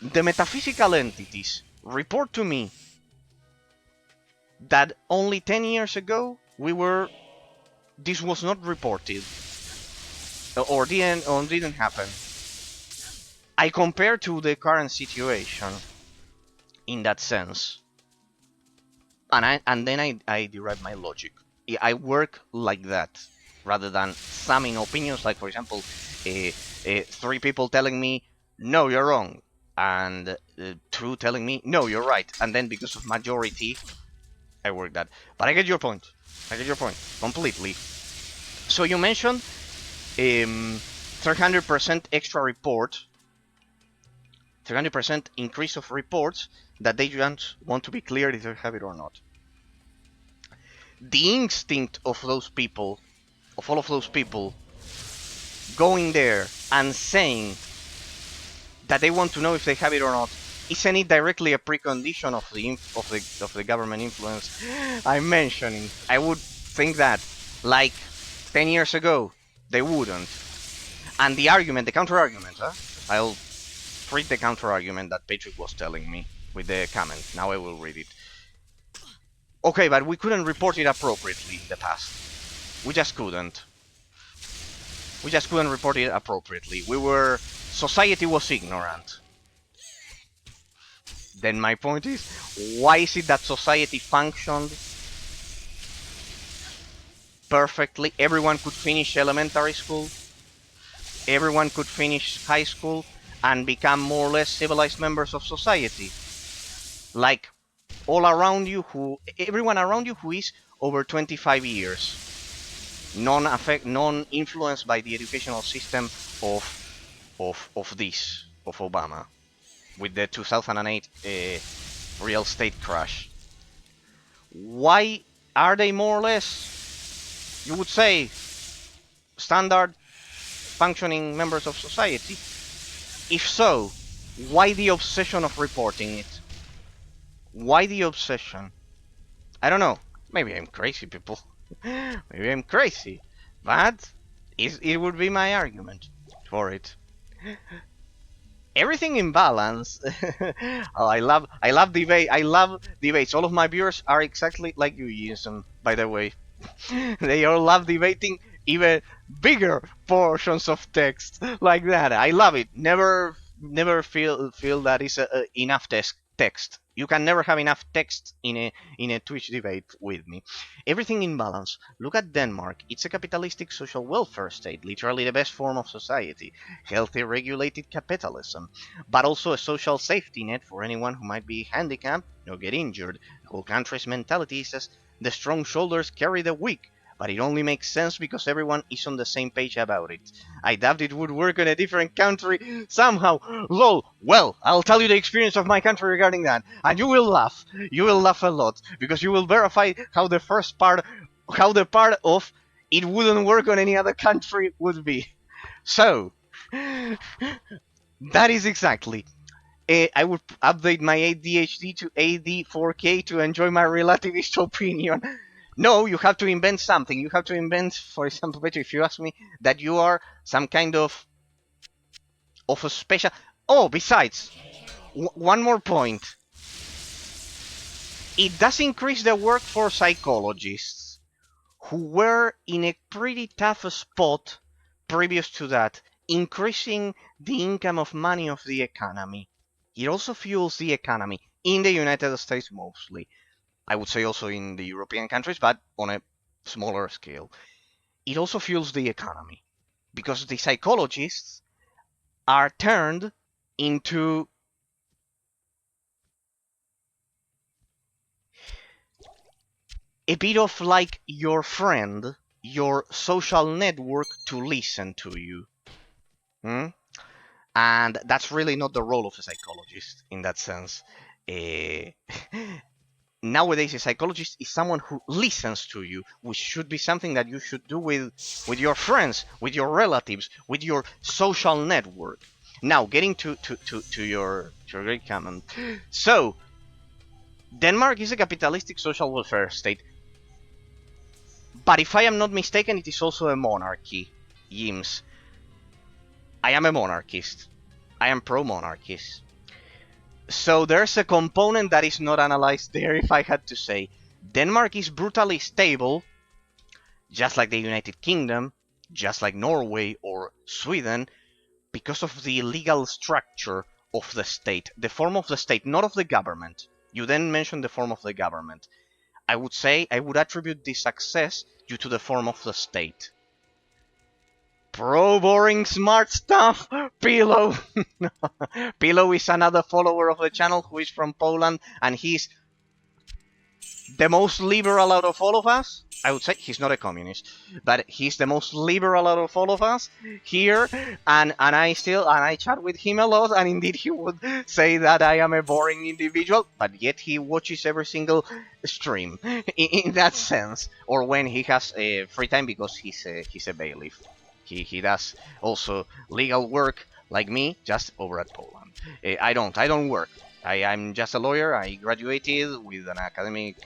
the metaphysical entities report to me that only 10 years ago this was not reported or didn't happen, I compare to the current situation in that sense, and then I derive my logic. I work like that rather than summing opinions, like for example, 3 people telling me no, you're wrong, and 2 telling me no, you're right, and then because of majority I work that. But I get your point completely. So you mentioned 300% extra report, 300% increase of reports that they just want to be clear if they have it or not. The instinct of those people, of all of those people, going there and saying that they want to know if they have it or not, isn't it directly a precondition of the government influence I'm mentioning? I would think that, like 10 years ago, they wouldn't. And the counter-argument, I'll read the counter-argument that Patrick was telling me with the comment. Now I will read it. Okay, but we couldn't report it appropriately in the past. We just couldn't. We just couldn't report it appropriately. Society was ignorant. Then my point is, why is it that society functioned perfectly? Everyone could finish elementary school, everyone could finish high school, and become more or less civilized members of society. Like everyone around you who is over 25 years, non-influenced by the educational system of Obama, with the 2008 real estate crash. Why are they more or less You would say standard functioning members of society. If so, why the obsession of reporting it? Why the obsession? I don't know. Maybe I'm crazy, people. Maybe I'm crazy. But it would be my argument for it. Everything in balance. Oh, I love debate. I love debates. All of my viewers are exactly like you, Jason. By the way, they all love debating even bigger portions of text like that. I love it. Never feel that is enough text. You can never have enough text in a Twitch debate with me. Everything in balance. Look at Denmark. It's a capitalistic social welfare state, literally the best form of society. Healthy regulated capitalism, but also a social safety net for anyone who might be handicapped or get injured. The whole country's mentality says the strong shoulders carry the weak, but it only makes sense because everyone is on the same page about it. I doubt it would work in a different country somehow. Lol. Well, I'll tell you the experience of my country regarding that, and you will laugh. You will laugh a lot because you will verify how the part of it wouldn't work on any other country would be. So, that is exactly. I would update my ADHD to AD4K to enjoy my relativist opinion. No, you have to invent something. You have to invent, for example, Petro, if you ask me, that you are some kind of a special. Oh, besides, one more point. It does increase the work for psychologists who were in a pretty tough spot previous to that, increasing the income of money of the economy. It also fuels the economy in the United States mostly. I would say also in the European countries, but on a smaller scale. It also fuels the economy because the psychologists are turned into a bit of like your friend, your social network to listen to you. Hmm? And that's really not the role of a psychologist in that sense. Uh, Nowadays, a psychologist is someone who listens to you, which should be something that you should do with your friends, with your relatives, with your social network. Now, getting to your great comment. So, Denmark is a capitalistic social welfare state, but if I am not mistaken, it is also a monarchy. Yims. I am a monarchist. I am pro-monarchist. So there's a component that is not analyzed there, if I had to say. Denmark is brutally stable, just like the United Kingdom, just like Norway or Sweden, because of the legal structure of the state, the form of the state, not of the government. You then mentioned the form of the government. I would say I would attribute this success due to the form of the state. Pro boring smart stuff, Pillow. Pillow is another follower of the channel who is from Poland, and he's the most liberal out of all of us. I would say he's not a communist, but he's the most liberal out of all of us here. And I chat with him a lot, and indeed he would say that I am a boring individual, but yet he watches every single stream in that sense, or when he has free time because he's a bailiff. He does also legal work like me, just over at Poland. I don't work. I'm just a lawyer. I graduated with an academic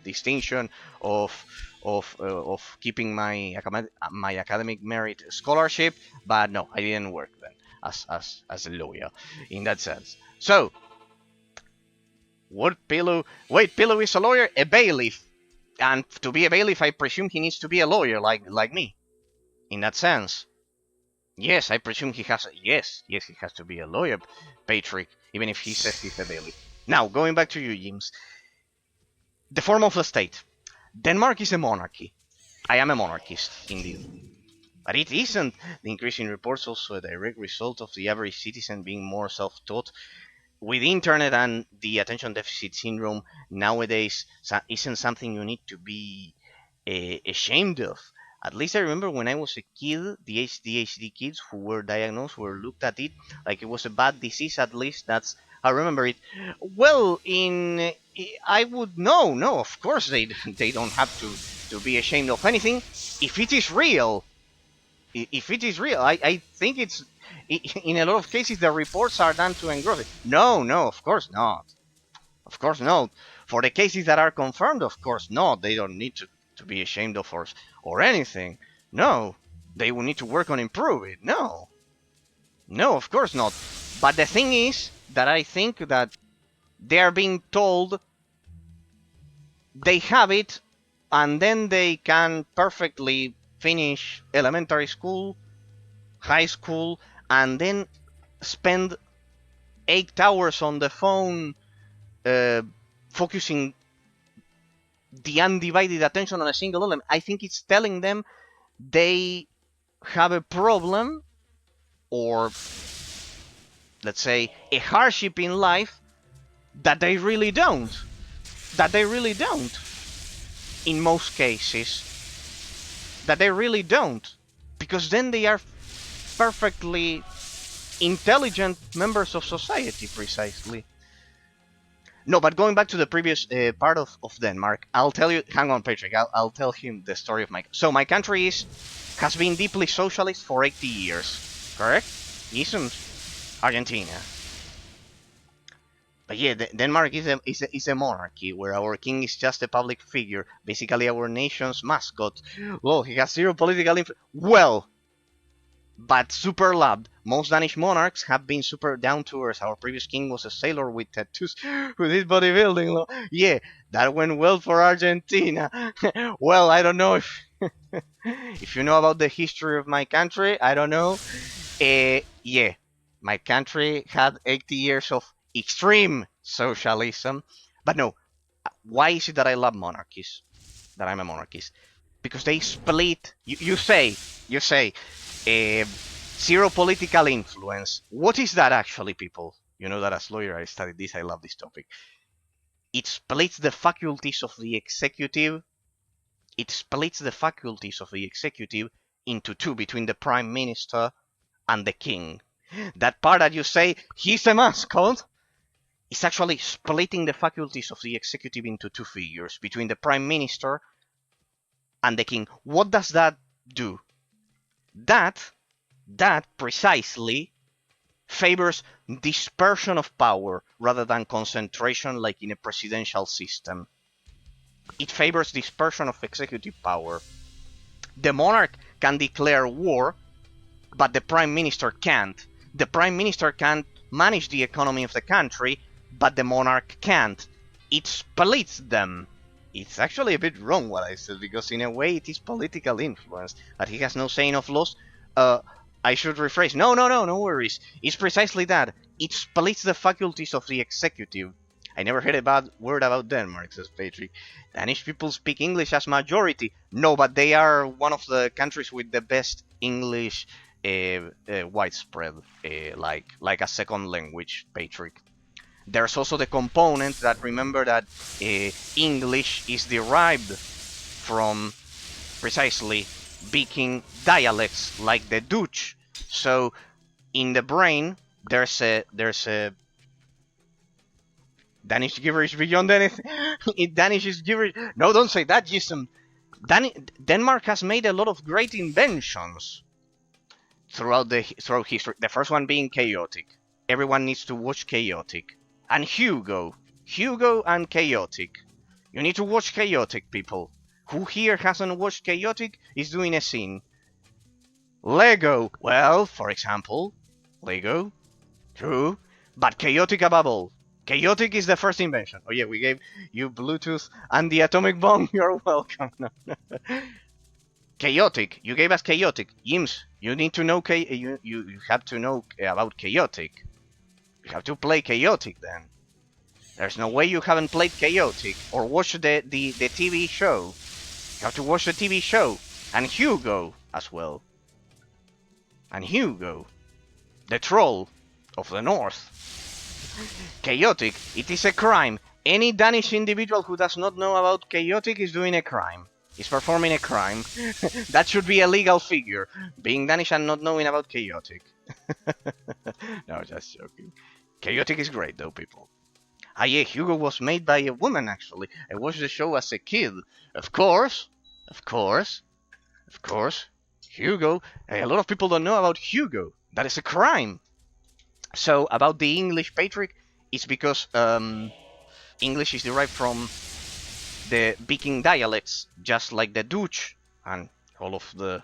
distinction of of keeping my academic merit scholarship, but no, I didn't work then as a lawyer in that sense. So, what Pillow? Wait, Pillow is a lawyer, a bailiff, and to be a bailiff, I presume he needs to be a lawyer like me in that sense. Yes, I presume he has. Yes, he has to be a lawyer, Patrick, even if he says he's a bailiff. Now, going back to you, James. The form of the state. Denmark is a monarchy. I am a monarchist, indeed. But it isn't. The increase in reports also a direct result of the average citizen being more self-taught. With internet and the attention deficit syndrome nowadays isn't something you need to be ashamed of. At least I remember when I was a kid, the ADHD kids who were diagnosed were looked at it like it was a bad disease. At least that's how I remember it. Well, I would no, of course they don't have to be ashamed of anything if it is real. If it is real, I think it's in a lot of cases the reports are done to engross it. No, no, of course not. Of course not. For the cases that are confirmed, of course not. They don't need to be ashamed of or anything. No, they will need to work on improve it. No, no, of course not. But the thing is that I think that they are being told they have it, and then they can perfectly finish elementary school, high school, and then spend 8 hours on the phone uh, focusing the undivided attention on a single element. I think it's telling them they have a problem, or let's say a hardship in life that they really don't. That they really don't. In most cases. That they really don't. Because then they are perfectly intelligent members of society, precisely. No, but going back to the previous part of Denmark, I'll tell you. Hang on, Patrick. I'll tell him the story of my. So my country has been deeply socialist for 80 years, correct? Isn't Argentina? But yeah, Denmark is a monarchy where our king is just a public figure, basically our nation's mascot. Well, he has zero political influence. Well, but super loved. Most Danish monarchs have been super down to earth. Our previous king was a sailor with tattoos who did bodybuilding. Yeah, that went well for Argentina. Well, I don't know if if you know about the history of my country. I don't know. Yeah, my country had 80 years of extreme socialism. But no, why is it that I love monarchies? That I'm a monarchist? Because they split. You say, zero political influence. What is that actually, people? You know that as lawyer I studied this. I love this topic. It splits the faculties of the executive. It splits the faculties of the executive into two, between the prime minister and the king. That part that you say he's a mascot is actually splitting the faculties of the executive into two figures, between the prime minister and the king. What does that do? That precisely favors dispersion of power rather than concentration like in a presidential system. It favors dispersion of executive power. The monarch can declare war, but the prime minister can't. The prime minister can't manage the economy of the country, but the monarch can't. It splits them. It's actually a bit wrong what I said, because in a way it is political influence, but he has no saying of laws. I should rephrase. No worries. It's precisely that. It splits the faculties of the executive. I never heard a bad word about Denmark, says Patrick. Danish people speak English as majority. No, but they are one of the countries with the best English widespread, like a second language, Patrick. There's also the component that, remember that English is derived from precisely speaking dialects like the Dutch. So in the brain there's a Danish gibberish beyond anything. Danish is gibberish. No, don't say that, Jason. Denmark has made a lot of great inventions throughout history. The first one being Chaotic. Everyone needs to watch Chaotic. And Hugo and Chaotic. You need to watch Chaotic, people. Who here hasn't watched Chaotic is doing a sin. Lego. Well, for example, Lego. True. But Chaotic above all. Chaotic is the first invention. Oh yeah, we gave you Bluetooth and the atomic bomb. You're welcome. Chaotic. You gave us Chaotic. Jims, you need to know you have to know about Chaotic. You have to play Chaotic then. There's no way you haven't played Chaotic or watched the TV show. You have to watch the TV show. And Hugo as well. And Hugo, the troll of the north. Chaotic, it is a crime. Any Danish individual who does not know about Chaotic is doing a crime. Is performing a crime. That should be a legal figure. Being Danish and not knowing about Chaotic. No, just joking. Chaotic is great though, people. Ah yeah, Hugo was made by a woman actually. I watched the show as a kid. Of course. Of course, of course. Hugo. A lot of people don't know about Hugo. That is a crime. So about the English, Patrick, it's because English is derived from the Viking dialects, just like the Dutch and all of the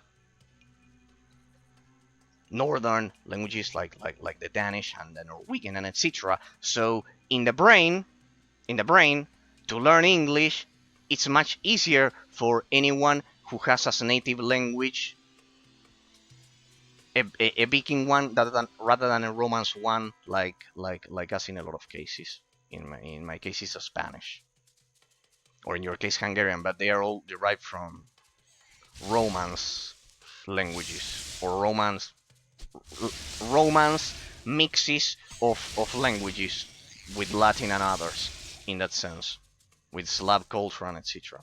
northern languages like the Danish and the Norwegian and etc. So in the brain to learn English, it's much easier for anyone who has as a native language a Viking one rather than a Romance one, like us in a lot of cases. In my case, it's a Spanish, or in your case, Hungarian, but they are all derived from Romance languages or Romance mixes of languages with Latin and others. In that sense, with Slav culture and etc.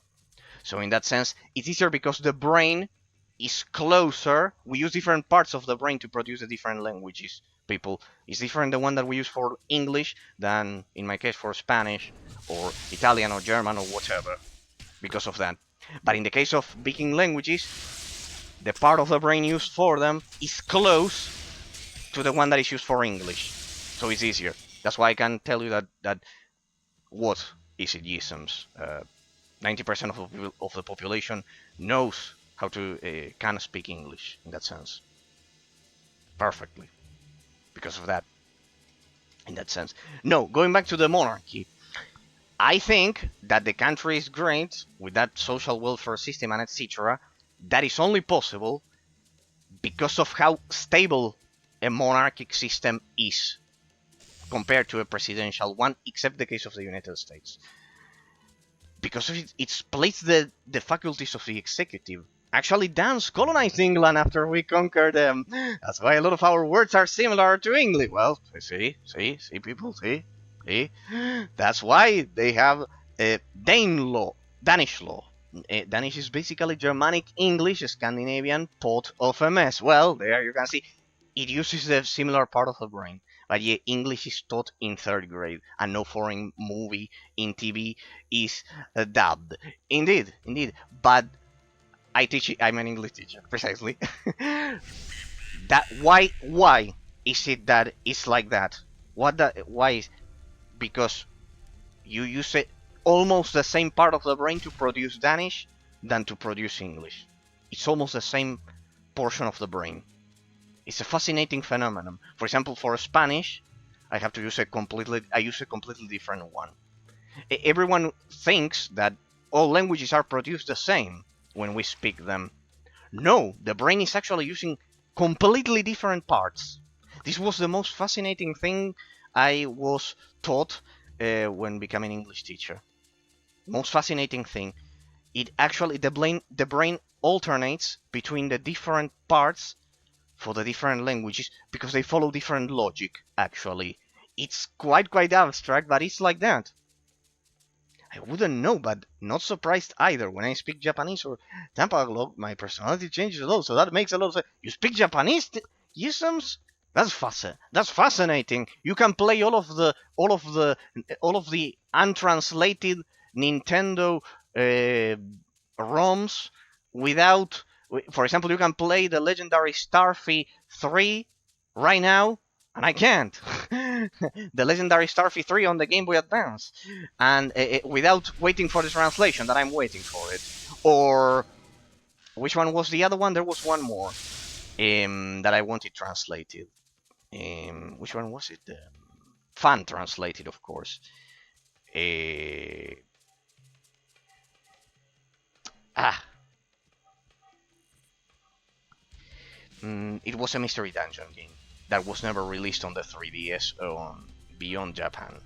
So in that sense, it's easier because the brain is closer. We use different parts of the brain to produce the different languages. People, it's different the one that we use for English than, in my case, for Spanish or Italian or German or whatever, because of that. But in the case of Viking languages, the part of the brain used for them is close to the one that is used for English, so it's easier. That's why I can tell you that what is it isms. 90% of the population knows how to can speak English in that sense perfectly because of that. In that sense, no. Going back to the monarchy, I think that the country is great with that social welfare system and etc. That is only possible because of how stable a monarchic system is compared to a presidential one, except the case of the United States. Because it splits the faculties of the executive. Actually, Danes colonized England after we conquered them. That's why a lot of our words are similar to English. Well, see, people, see. That's why they have a Danish law. Danish is basically Germanic English, Scandinavian pot of a mess. Well, there you can see it uses a similar part of the brain. But yeah, English is taught in third grade, and no foreign movie in TV is dubbed. Indeed. But I'm an English teacher, precisely. That why is it that it's like that? Why is because you use it almost the same part of the brain to produce Danish than to produce English. It's almost the same portion of the brain. It's a fascinating phenomenon. For example, for Spanish, I use a completely different one. Everyone thinks that all languages are produced the same when we speak them. No, the brain is actually using completely different parts. This was the most fascinating thing I was taught when becoming an English teacher. Most fascinating thing. The brain alternates between the different parts for the different languages because they follow different logic. Actually, it's quite abstract, but it's like that. I wouldn't know, but not surprised either. When I speak Japanese or Tagalog, my personality changes a lot, so that makes a lot of sense. You speak Japanese, Yisums? That's fascinating. You can play all of the untranslated Nintendo ROMs without. For example, you can play the legendary Starfy 3 right now, and I can't. The legendary Starfy 3 on the Game Boy Advance, and without waiting for the translation that I'm waiting for it. Or which one was the other one? There was one more that I wanted translated. Which one was it? Fan translated, of course. Ah, it was a mystery dungeon game that was never released on the 3DS beyond Japan.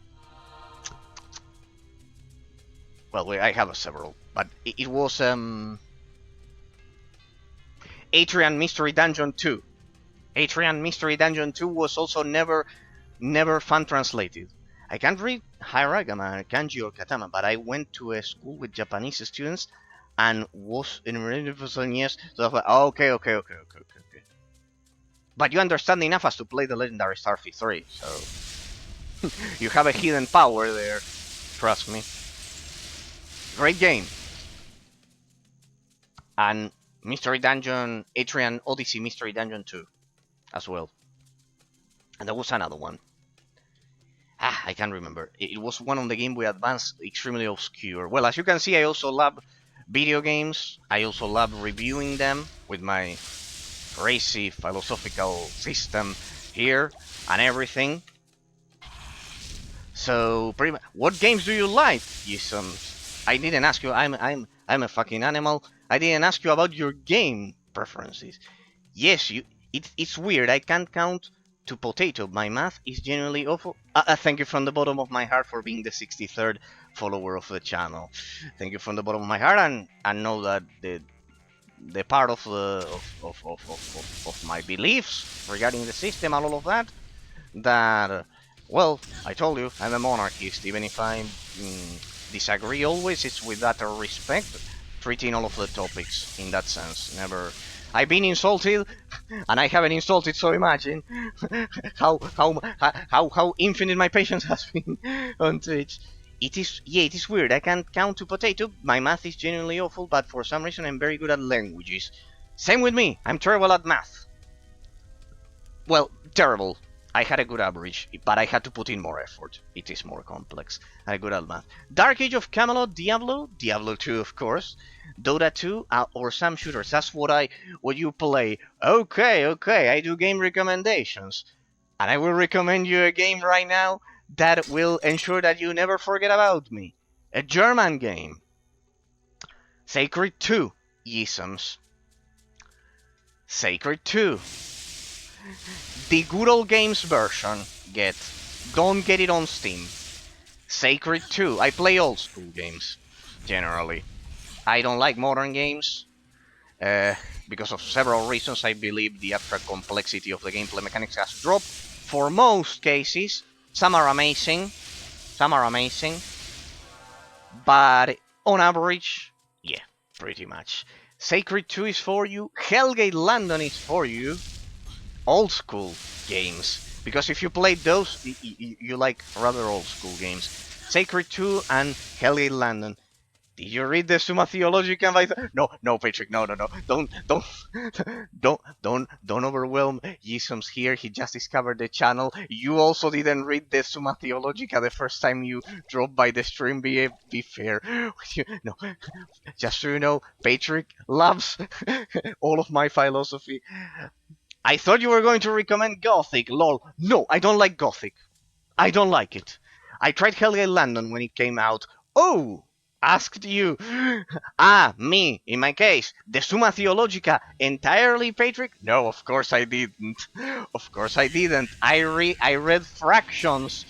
Well, I have several, but it was Atrian Mystery Dungeon 2. Atrian Mystery Dungeon 2 was also never fan translated. I can't read Hiragana, Kanji, or Katama, but I went to a school with Japanese students and was in yes. So I was like, okay. But you understand enough as to play the legendary Starfy 3, so you have a hidden power there. Trust me. Great game. and Mystery Dungeon, Atrian Odyssey Mystery Dungeon 2 as well. And there was another one. I can't remember. It was one on the Game Boy Advance, extremely obscure. Well, as you can see, I also love video games. I also love reviewing them with my crazy philosophical system here and everything. So, pretty much, what games do you like? I didn't ask you. I'm a fucking animal. I didn't ask you about your game preferences. Yes, it's weird. I can't count to potato. My math is genuinely awful. Thank you from the bottom of my heart for being the 63rd follower of the channel. Thank you from the bottom of my heart, and know that the part of my beliefs regarding the system and all of that, that well, I told you I'm a monarchist. Even if I disagree always, it's with that respect, treating all of the topics in that sense. Never. I've been insulted, and I haven't insulted. So imagine how infinite my patience has been on Twitch. It is weird. I can't count to potato. My math is genuinely awful, but for some reason I'm very good at languages. Same with me. I'm terrible at math. Well, terrible. I had a good average, but I had to put in more effort. It is more complex. I good at math. Dark Age of Camelot, Diablo 2, of course, Dota 2, or some shooters. That's what you play. Okay, I do game recommendations, and I will recommend you a game right now that will ensure that you never forget about me. A German game, Sacred 2, Yisms. Sacred 2. The good old games version. Don't get it on Steam. Sacred 2. I play old school games, generally. I don't like modern games. Because of several reasons. I believe the abstract complexity of the gameplay mechanics has dropped for most cases. Some are amazing. But on average, yeah, pretty much. Sacred 2 is for you. Hellgate London is for you. Old school games, because if you played those, you like rather old school games. Sacred 2 and Hellgate London. Did you read the Summa Theologica? No, Patrick, no. Don't overwhelm Yisums here. He just discovered the channel. You also didn't read the Summa Theologica the first time you dropped by the stream. Be fair. No, just so you know, Patrick loves all of my philosophy. I thought you were going to recommend Gothic, lol. No, I don't like Gothic. I don't like it. I tried Hellgate London when it came out. Oh! Asked you. Me, in my case. The Summa Theologica entirely, Patrick? No, of course I didn't. I read fractions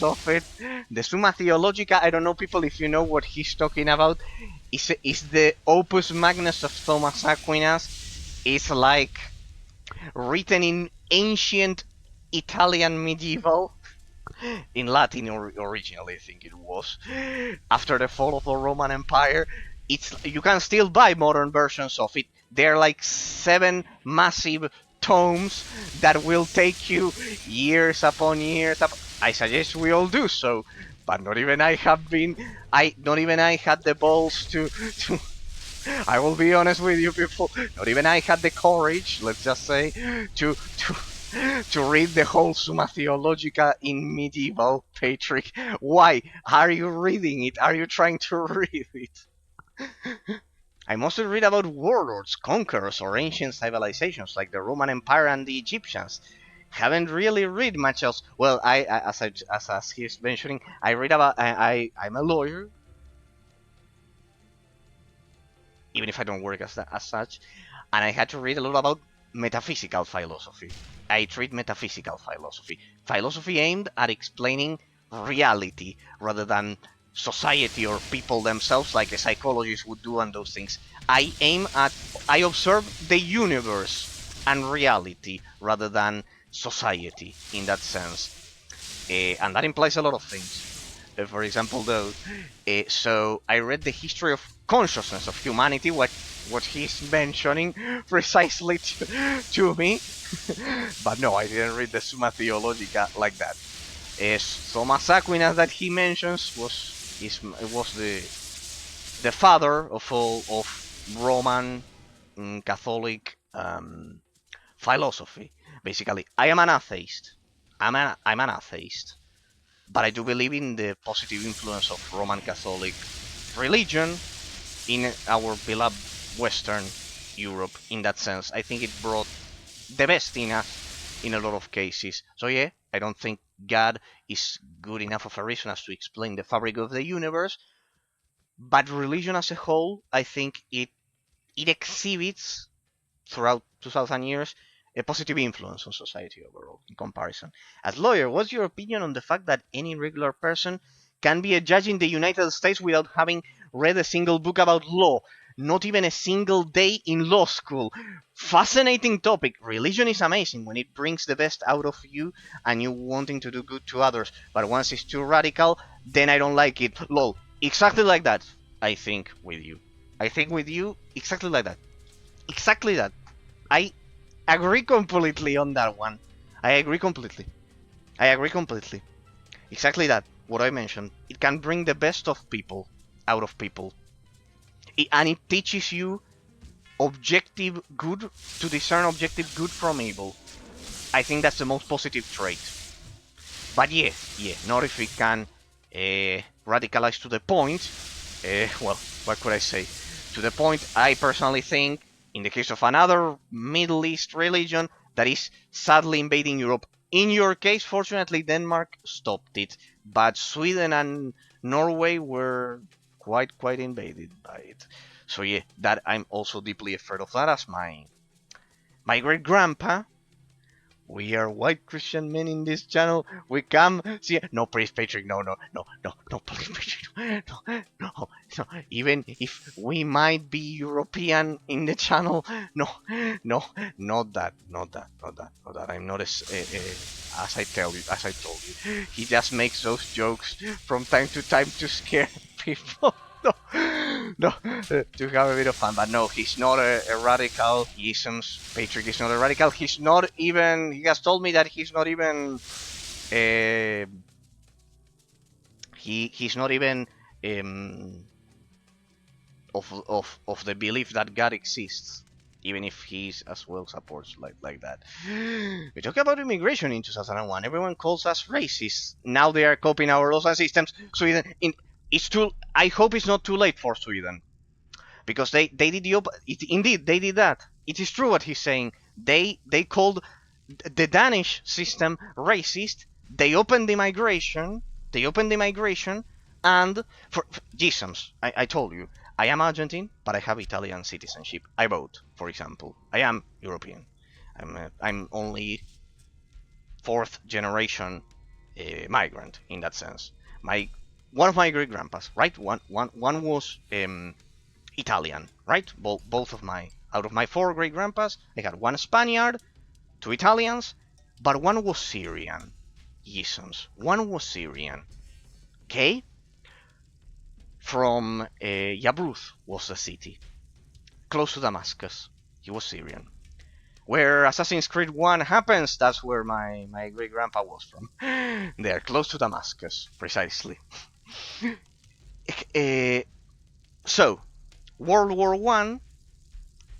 of it. The Summa Theologica, I don't know, people, if you know what he's talking about. Is the Opus Magnus of Thomas Aquinas. It's like written in ancient Italian medieval, in Latin originally, I think it was, after the fall of the Roman Empire. You can still buy modern versions of it. They're like 7 massive tomes that will take you years upon years. I suggest we all do so. But not even I had the balls to I will be honest with you people, not even I had the courage, let's just say, to read the whole Summa Theologica in medieval, Patrick. Why are you reading it? Are you trying to read it? I mostly read about warlords, conquerors, or ancient civilizations like the Roman Empire and the Egyptians. Haven't really read much else. Well, as he's mentioning, I read about. I'm a lawyer, even if I don't work as such, and I had to read a lot about metaphysical philosophy. I treat metaphysical philosophy aimed at explaining reality rather than society or people themselves, like the psychologists would do and those things. I observe the universe and reality rather than society in that sense. And that implies a lot of things. For example, though, so I read the history of consciousness of humanity, what he's mentioning precisely to me. But no, I didn't read the Summa Theologica like that. Thomas Aquinas that he mentions was the father of all of Roman Catholic philosophy. Basically, I am an atheist. I'm an atheist, but I do believe in the positive influence of Roman Catholic religion in our beloved Western Europe. In that sense, I think it brought the best in us in a lot of cases. So yeah, I don't think God is good enough of a reason as to explain the fabric of the universe, but religion as a whole, I think it exhibits throughout 2000 years a positive influence on society overall in comparison. As lawyer, what's your opinion on the fact that any regular person can be a judge in the United States without having read a single book about law, not even a single day in law school? Fascinating topic. Religion is amazing when it brings the best out of you and you wanting to do good to others, but once it's too radical, then I don't like it. Lol. Exactly like that. I think with you. I think with you exactly like that. Exactly that. I agree completely on that one. I agree completely. I agree completely. Exactly that. What I mentioned. It can bring the best of people out of people. And it teaches you objective good to discern objective good from evil. I think that's the most positive trait. But yeah, not if it can radicalize to the point. Well, what could I say? To the point, I personally think, in the case of another Middle East religion that is sadly invading Europe. In your case, fortunately, Denmark stopped it, but Sweden and Norway were quite invaded by it. So yeah, that I'm also deeply afraid of that as my great grandpa. We are white Christian men in this channel. We come see no priest Patrick, no please Patrick, no. Even if we might be European in the channel, no, no, not that. I'm not as I told you. He just makes those jokes from time to time to scare people. No, no, to have a bit of fun. But no, he's not a radical. Isms. Patrick is not a radical. He's not even. He has told me that he's not even. Uh, he's not even of the belief that God exists. Even if he's as well supports like that. We talk about immigration in 2001. Everyone calls us racist. Now they are copying our laws and systems. Sweden, it's too. I hope it's not too late for Sweden because they did indeed they did that. It is true what he's saying. They called the Danish system racist. They opened the migration. They opened the migration, and for Jesus, I told you, I am Argentine, but I have Italian citizenship. I vote, for example. I am European. I'm only fourth generation migrant in that sense. My one of my great grandpas, right? One was Italian, right? Both of my out of my four great grandpas, I had one Spaniard, two Italians, but one was Syrian. Jesus, one was Syrian. Okay, from Yabruth was the city, close to Damascus. He was Syrian. Where Assassin's Creed 1 happens, that's where my great grandpa was from. There, close to Damascus, precisely. uh, so, World War One,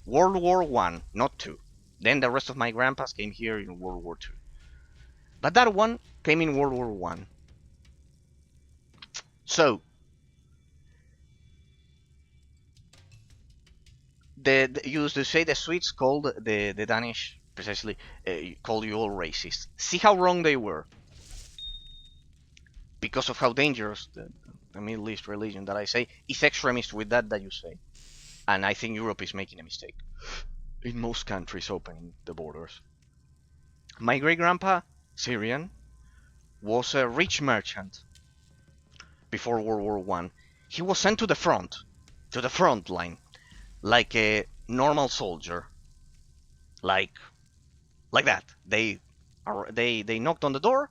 World War One, not two. Then the rest of my grandpas came here in World War Two. But that one came in World War One. So you used to say the Swedes called the Danish precisely called you all racist. See how wrong they were because of how dangerous the Middle East religion that I say is extremist with that you say. And I think Europe is making a mistake in most countries opening the borders. My great grandpa, Syrian, was a rich merchant before World War One. He was sent to the front line, like a normal soldier, like that. They knocked on the door,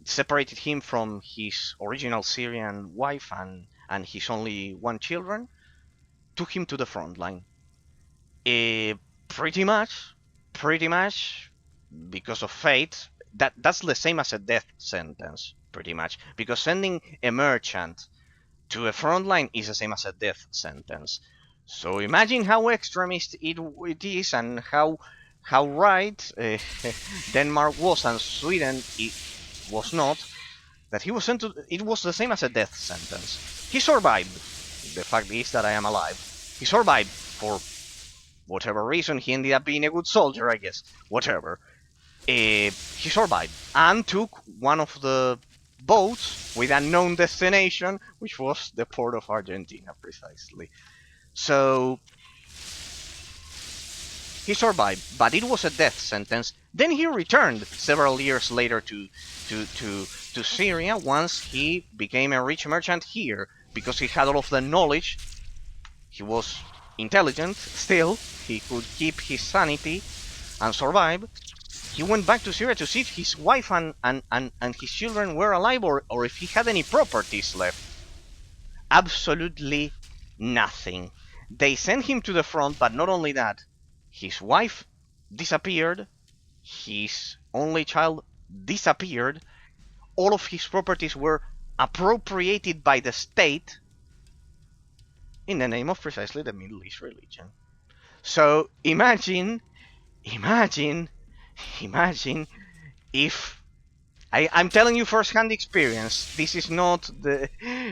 separated him from his original Syrian wife and his only one children, took him to the front line. Uh, pretty much, because of fate. That's the same as a death sentence, pretty much, because sending a merchant to a front line is the same as a death sentence. So imagine how extremist it is, and how right Denmark was and Sweden it was not. That he was sent to, it was the same as a death sentence. He survived. The fact is that I am alive. He survived for whatever reason. He ended up being a good soldier, I guess. Whatever. He survived and took one of the boats with a known destination, which was the port of Argentina, precisely. So he survived, but it was a death sentence. Then he returned several years later to Syria once he became a rich merchant here because he had all of the knowledge. He was intelligent still. He could keep his sanity and survive. He went back to Syria to see if his wife and his children were alive, or if he had any properties left. Absolutely nothing. They sent him to the front, but not only that, his wife disappeared, his only child disappeared, all of his properties were appropriated by the state in the name of precisely the Middle East religion. So imagine, imagine if I'm telling you first-hand experience. This is not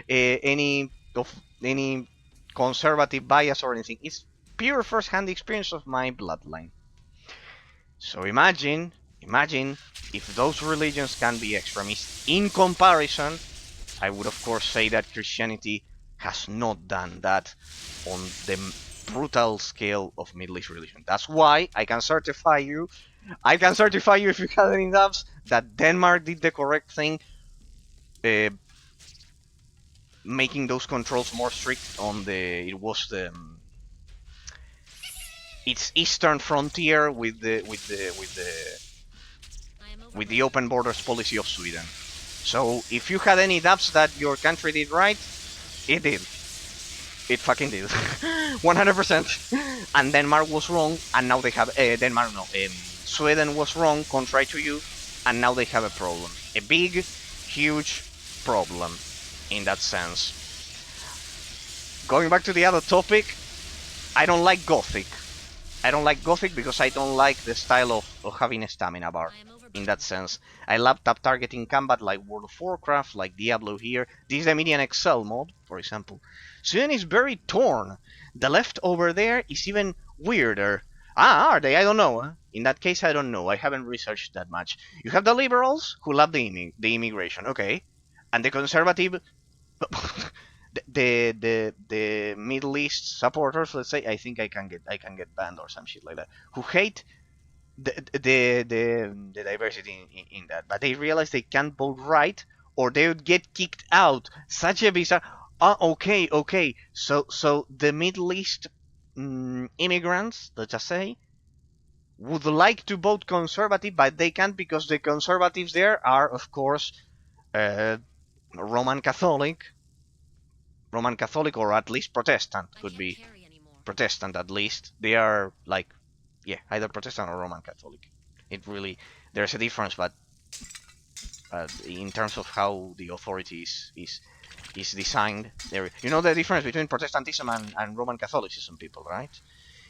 any conservative bias or anything. It's pure first-hand experience of my bloodline. So imagine if those religions can be extremist. In comparison, I would of course say that Christianity has not done that on the brutal scale of Middle East religion. That's why I can certify you if you have any doubts that Denmark did the correct thing, uh, making those controls more strict on its eastern frontier with the open borders policy of Sweden. So if you had any doubts that your country did right, it did. It fucking did. 100%. And Denmark was wrong, and now they have Sweden was wrong, contrary to you, and now they have a problem. A big, huge problem in that sense. Going back to the other topic, I don't like Gothic. I don't like Gothic because I don't like the style of having a stamina bar. In that sense, I love tap targeting combat like World of Warcraft, like Diablo here. This is the MedianXl mod, for example. Sweden is very torn. The left over there is even weirder. Are they? I don't know. Huh? In that case, I don't know. I haven't researched that much. You have the liberals who love the immigration, okay, and the conservative, the Middle East supporters. Let's say I can get banned or some shit like that. Who hate the diversity in that, but they realize they can't vote right or they would get kicked out. Such a bizarre. Okay. So the Middle East immigrants, let's just say, would like to vote conservative, but they can't because the conservatives there are, of course, uh, Roman Catholic, or at least Protestant could be Protestant at least. They are like, yeah, either Protestant or Roman Catholic. It really there's a difference, but in terms of how the authority is designed, there you know the difference between Protestantism and Roman Catholicism, people, right?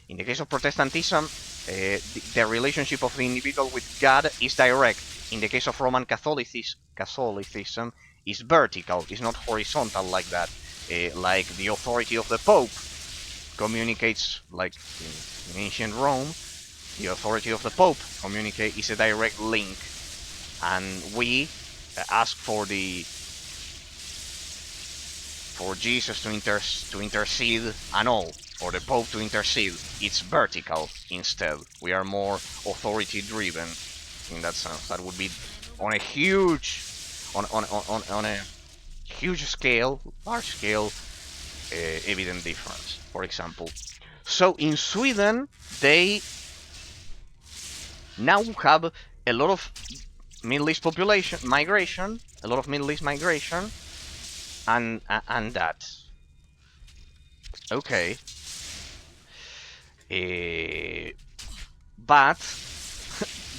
In the case of Protestantism, the relationship of the individual with God is direct. In the case of Roman Catholicism is vertical, it's not horizontal like that. Like the authority of the Pope communicates, like in ancient Rome, the authority of the Pope is a direct link, and we ask for Jesus to intercede and all, for the Pope to intercede. It's vertical instead. We are more authority driven in that sense. That would be on a huge scale, large scale, evident difference. For example, so in Sweden they now have a lot of Middle East migration, and that. Okay. But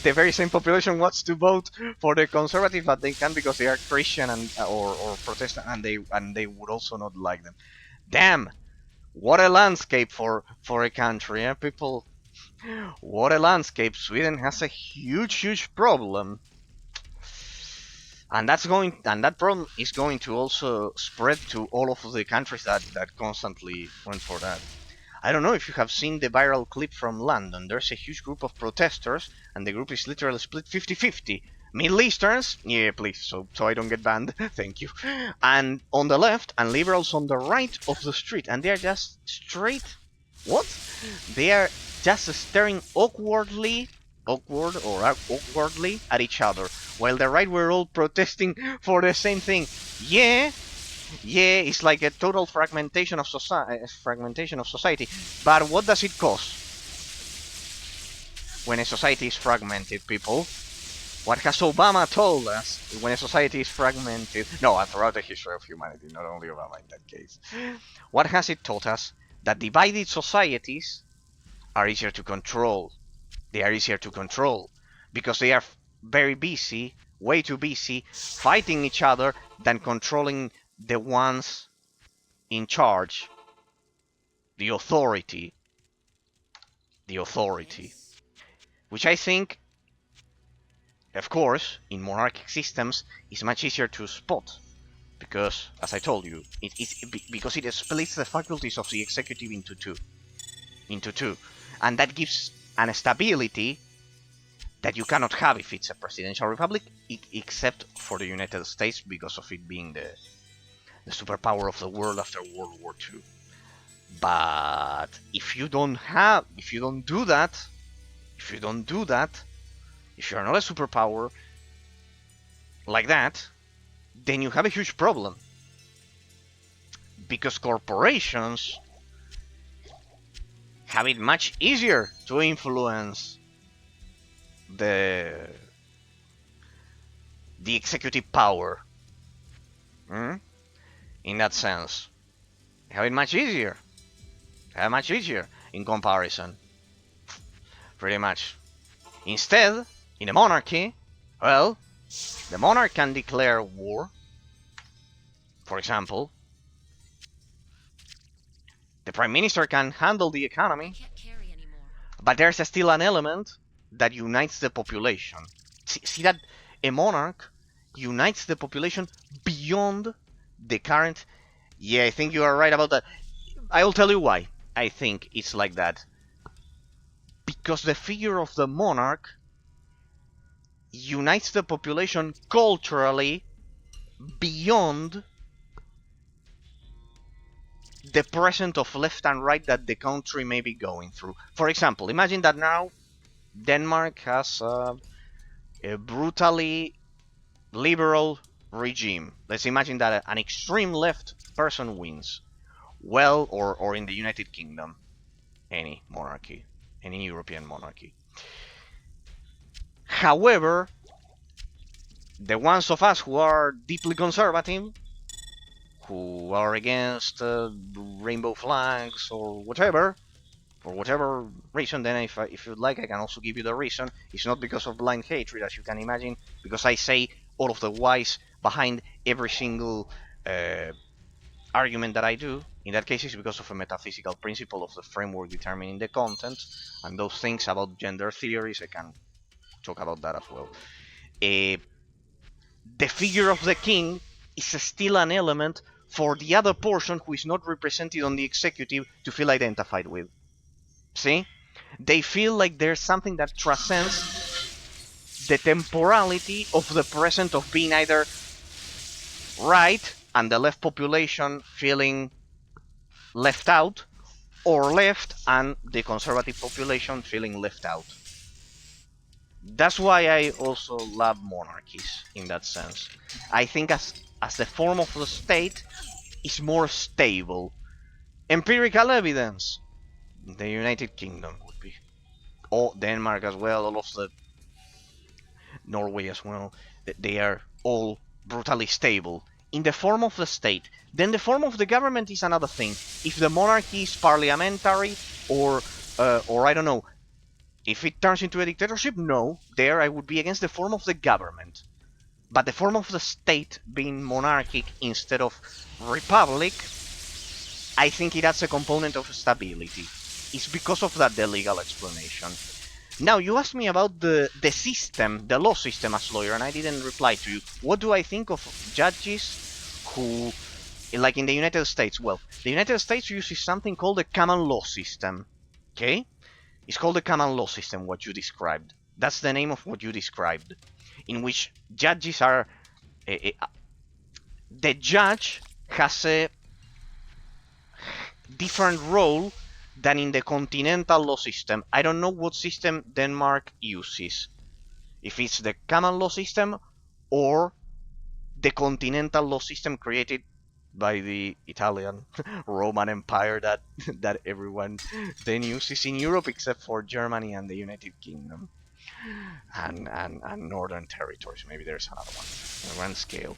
the very same population wants to vote for the conservative, but they can't because they are Christian and or Protestant, and they would also not like them. Damn, what a landscape for a country, eh? People, what a landscape. Sweden has a huge problem, and that problem is going to also spread to all of the countries that constantly went for that. I don't know if you have seen the viral clip from London. There's a huge group of protesters, and the group is literally split 50-50. Middle Easterns, yeah, please, so I don't get banned, thank you. And on the left, and liberals on the right of the street, and they're just straight. What? They are just staring awkwardly at each other, while the right were all protesting for the same thing. Yeah, yeah, it's like a total fragmentation of society. But what does it cost when a society is fragmented, people? What has Obama told us when a society is fragmented? No, and throughout the history of humanity, not only Obama in that case. What has it taught us? That divided societies are easier to control. They are easier to control because they are very busy, way too busy, fighting each other than controlling the ones in charge, the authority, which I think, of course, in monarchic systems is much easier to spot because, as I told you, because it splits the faculties of the executive into two, and that gives an stability that you cannot have if it's a presidential republic, except for the United States because of it being the superpower of the world after World War II. But if you don't do that, if you're not a superpower like that, then you have a huge problem. Because corporations have it much easier to influence the executive power. In that sense, have it much easier. In comparison. Pretty much. Instead, in a monarchy, well, the monarch can declare war. For example, the prime minister can handle the economy, but there's still an element that unites the population. See that a monarch unites the population beyond the current. Yeah, I think you are right about that. I will tell you why I think it's like that. Because the figure of the monarch unites the population culturally beyond the present of left and right that the country may be going through. For example, imagine that now Denmark has a brutally liberal regime. Let's imagine that an extreme left person wins. Well, or in the United Kingdom, any monarchy, any European monarchy. However, the ones of us who are deeply conservative, who are against rainbow flags or whatever, for whatever reason, then if you'd like, I can also give you the reason. It's not because of blind hatred, as you can imagine, because I say all of the whys behind every single argument that I do. In that case, it's because of a metaphysical principle of the framework determining the content, and those things about gender theories, I can talk about that as well. The figure of the king is still an element for the other portion who is not represented on the executive to feel identified with. See? They feel like there's something that transcends the temporality of the present of being either right and the left population feeling left out, or left and the conservative population feeling left out. That's why I also love monarchies in that sense. I think as the form of the state is more stable. Empirical evidence. The United Kingdom would be. Or Denmark as well, all of the Norway as well. They are all brutally stable. In the form of the state. Then the form of the government is another thing. If the monarchy is parliamentary or I don't know, If it turns into a dictatorship, no. There I would be against the form of the government. But the form of the state being monarchic instead of republic, I think it adds a component of stability. It's because of that the legal explanation. Now, you asked me about the system, the law system as lawyer, and I didn't reply to you. What do I think of judges who, like in the United States? Well, the United States uses something called the common law system. Okay? It's called the common law system, what you described. That's the name of what you described, in which judges are. The judge has a different role than in the continental law system. I don't know what system Denmark uses. If it's the common law system or the continental law system created by the Italian Roman Empire that that everyone then uses in Europe except for Germany and the United Kingdom and Northern territories. Maybe there's another one on a grand scale.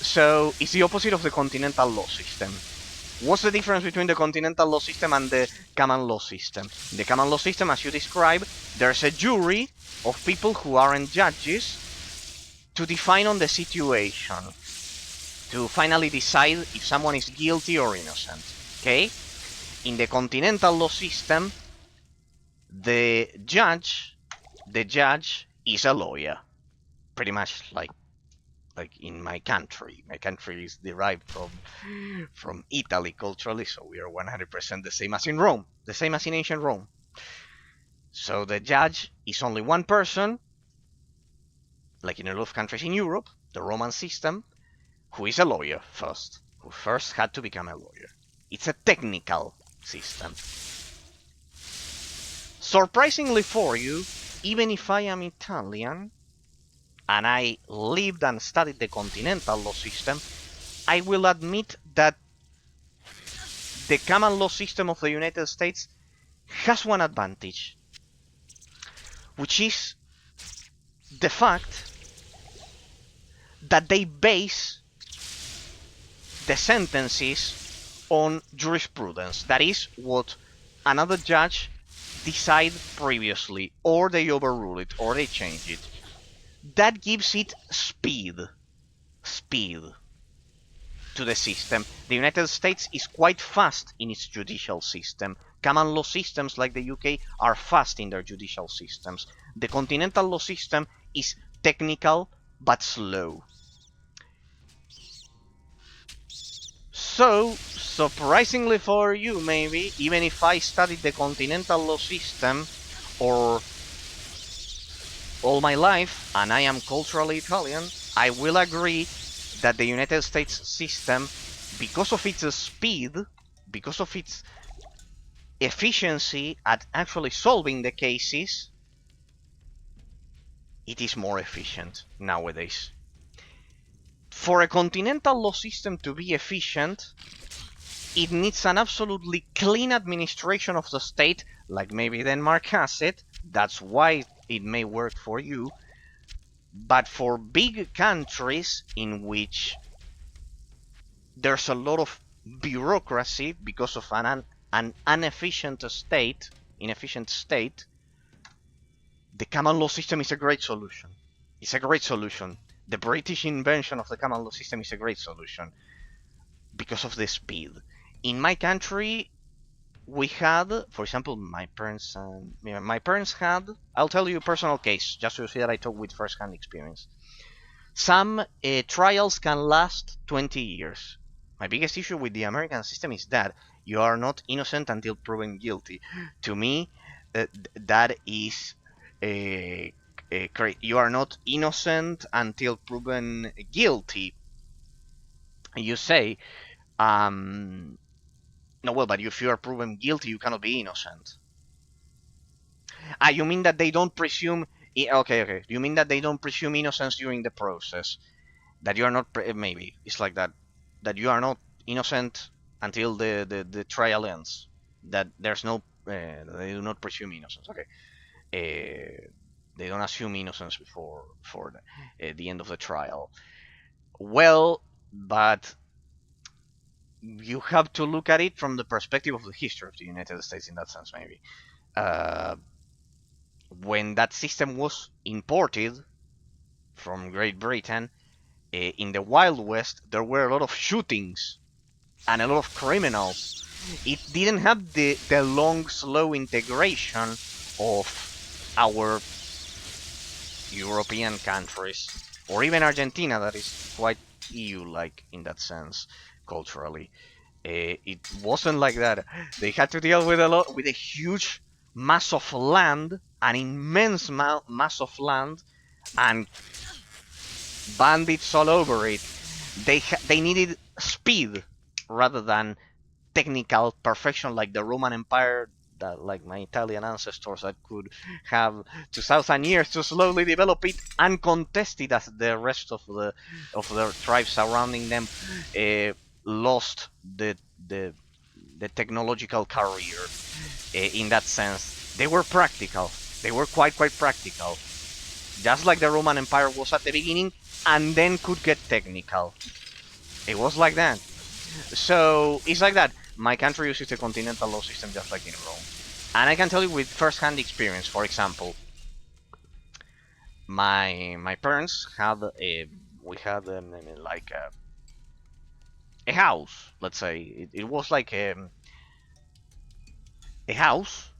So it's the opposite of the continental law system. What's the difference between the continental law system and the common law system? In the common law system, as you described, there's a jury of people who aren't judges to define on the situation, to finally decide if someone is guilty or innocent. Okay? In the continental law system, the judge is a lawyer, pretty much like in my country. My country is derived from Italy culturally, so we are 100% the same as in Rome, the same as in ancient Rome. So the judge is only one person, like in a lot of countries in Europe, the Roman system, who is a lawyer first, who first had to become a lawyer. It's a technical system. Surprisingly for you, even if I am Italian, and I lived and studied the continental law system, I will admit that the common law system of the United States has one advantage, which is the fact that they base the sentences on jurisprudence. That is what another judge decided previously, or they overrule it, or they change it. That gives it speed to the system. The United States is quite fast in its judicial system. Common law systems like the UK are fast in their judicial systems. The continental law system is technical but slow. So, surprisingly for you, maybe, even if I studied the continental law system or all my life and I am culturally Italian, I will agree that the United States system, because of its speed, because of its efficiency at actually solving the cases, it is more efficient nowadays. For a continental law system to be efficient, it needs an absolutely clean administration of the state, like maybe Denmark has it. That's why it may work for you. But for big countries in which there's a lot of bureaucracy because of an inefficient state, the common law system is a great solution. It's a great solution. The British invention of the common law system is a great solution because of the speed. In my country, we had, for example, my parents had. I'll tell you a personal case, just to see that I talk with first-hand experience. Some trials can last 20 years. My biggest issue with the American system is that you are not innocent until proven guilty. To me, that is you are not innocent until proven guilty. You say, no, well, but if you are proven guilty, you cannot be innocent. Ah, you mean that they don't presume? Okay. You mean that they don't presume innocence during the process? That you are not maybe it's like that. That you are not innocent until the trial ends. That there's no they do not presume innocence. Okay. They don't assume innocence before for the end of the trial. Well, but you have to look at it from the perspective of the history of the United States in that sense, maybe. Uh, when that system was imported from Great Britain, in the Wild West, there were a lot of shootings and a lot of criminals. It didn't have the long, slow integration of our European countries, or even Argentina, that is quite EU-like in that sense, culturally. It wasn't like that. They had to deal with with a huge mass of land, an immense mass of land, and bandits all over it. They needed speed rather than technical perfection like the Roman Empire, that like my Italian ancestors that could have 2,000 years to slowly develop it uncontested as the rest of the tribes surrounding them lost the the technological career. In that sense, they were practical. They were quite practical, just like the Roman Empire was at the beginning, and then could get technical. It was like that. So it's like that. My country uses the continental law system just like in Rome. And I can tell you with first-hand experience, for example, my parents had a we had like a house. Let's say it was like a house,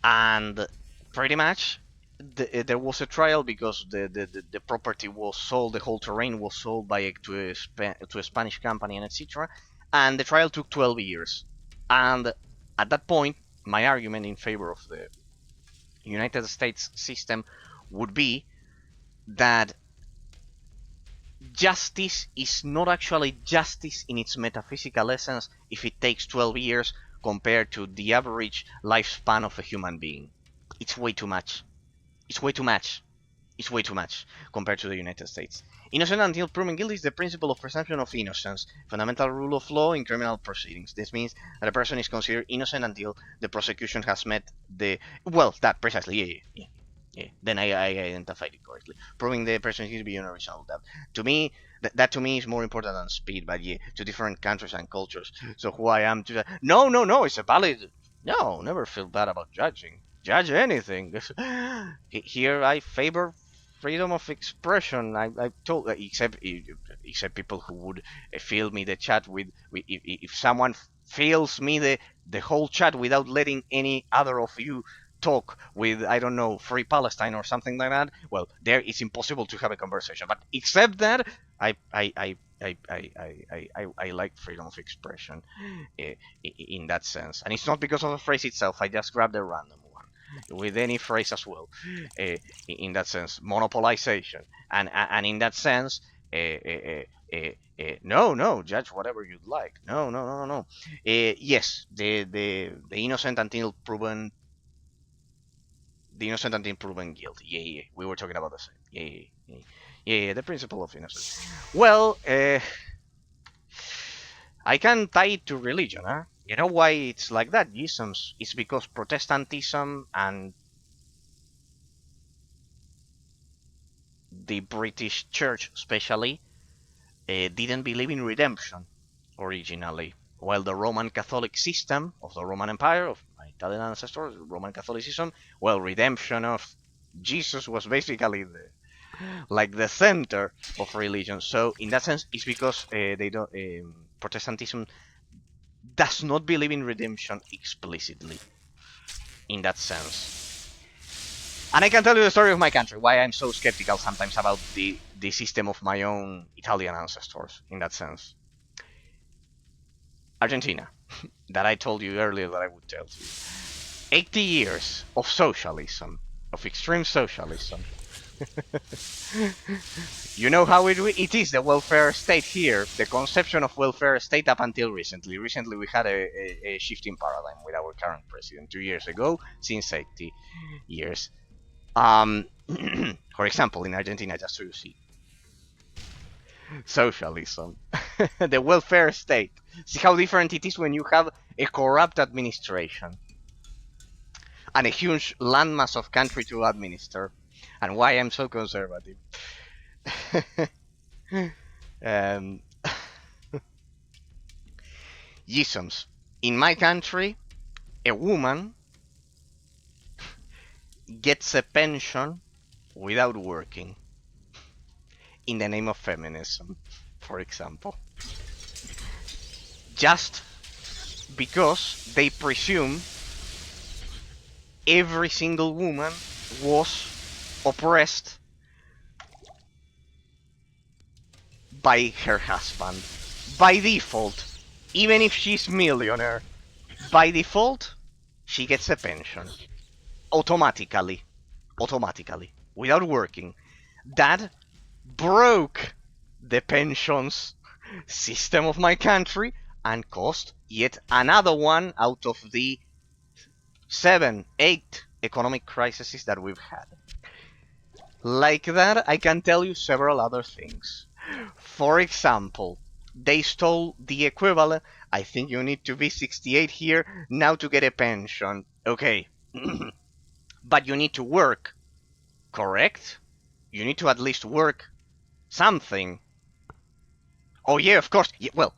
and pretty much there was a trial because the property was sold, the whole terrain was sold to a Spanish company and etc. And the trial took 12 years. And at that point, my argument in favor of the United States system would be that justice is not actually justice in its metaphysical essence if it takes 12 years compared to the average lifespan of a human being. It's way too much. It's way too much. It's way too much compared to the United States. Innocent until proven guilty is the principle of presumption of innocence, fundamental rule of law in criminal proceedings. This means that a person is considered innocent until the prosecution has met the well, that precisely, yeah. Then I identified it correctly, proving the person is beyond a reasonable doubt. To me, that to me is more important than speed. But yeah, to different countries and cultures. So who I am to no, it's a valid. No, never feel bad about judging. Judge anything. Here I favor freedom of expression. I told except people who would fill me the chat with if someone fills me the whole chat without letting any other of you talk with I don't know Free Palestine or something like that. Well, there it's impossible to have a conversation. But except that, I like freedom of expression uh, in that sense, and it's not because of the phrase itself. I just grabbed a random one with any phrase as well. In that sense, monopolization, and in that sense, no, judge whatever you'd like. No. Yes, the innocent until proven guilty. Yeah. We were talking about the same. Yeah. The principle of innocence. Well, I can tie it to religion, huh? You know why it's like that, Jesus? It's because Protestantism and the British Church, especially, didn't believe in redemption originally, while the Roman Catholic system of the Roman Empire, of my Italian ancestors, Roman Catholicism, well, redemption of Jesus was basically like the center of religion. So in that sense, it's because they don't Protestantism does not believe in redemption explicitly in that sense. And I can tell you the story of my country, why I'm so skeptical sometimes about the system of my own Italian ancestors in that sense. Argentina, that I told you earlier that I would tell you. 80 years of socialism, of extreme socialism. You know how it is, the welfare state here, the conception of welfare state up until recently. Recently, we had a shift in paradigm with our current president 2 years ago, since 80 years. For example, in Argentina, just so you see, socialism, the welfare state. See how different it is when you have a corrupt administration and a huge landmass of country to administer, and why I'm so conservative. um, Yisms. In my country, a woman gets a pension without working in the name of feminism, for example. Just because they presume every single woman was oppressed by her husband. By default, even if she's millionaire, by default, she gets a pension. Automatically. Automatically. Without working. That broke the pensions system of my country and caused yet another one out of the 7, 8 economic crises that we've had. Like that, I can tell you several other things. For example, they stole the equivalent. I think you need to be 68 here now to get a pension. Okay. But you need to work, correct? You need to at least work something. Oh, yeah, of course. Yeah, well,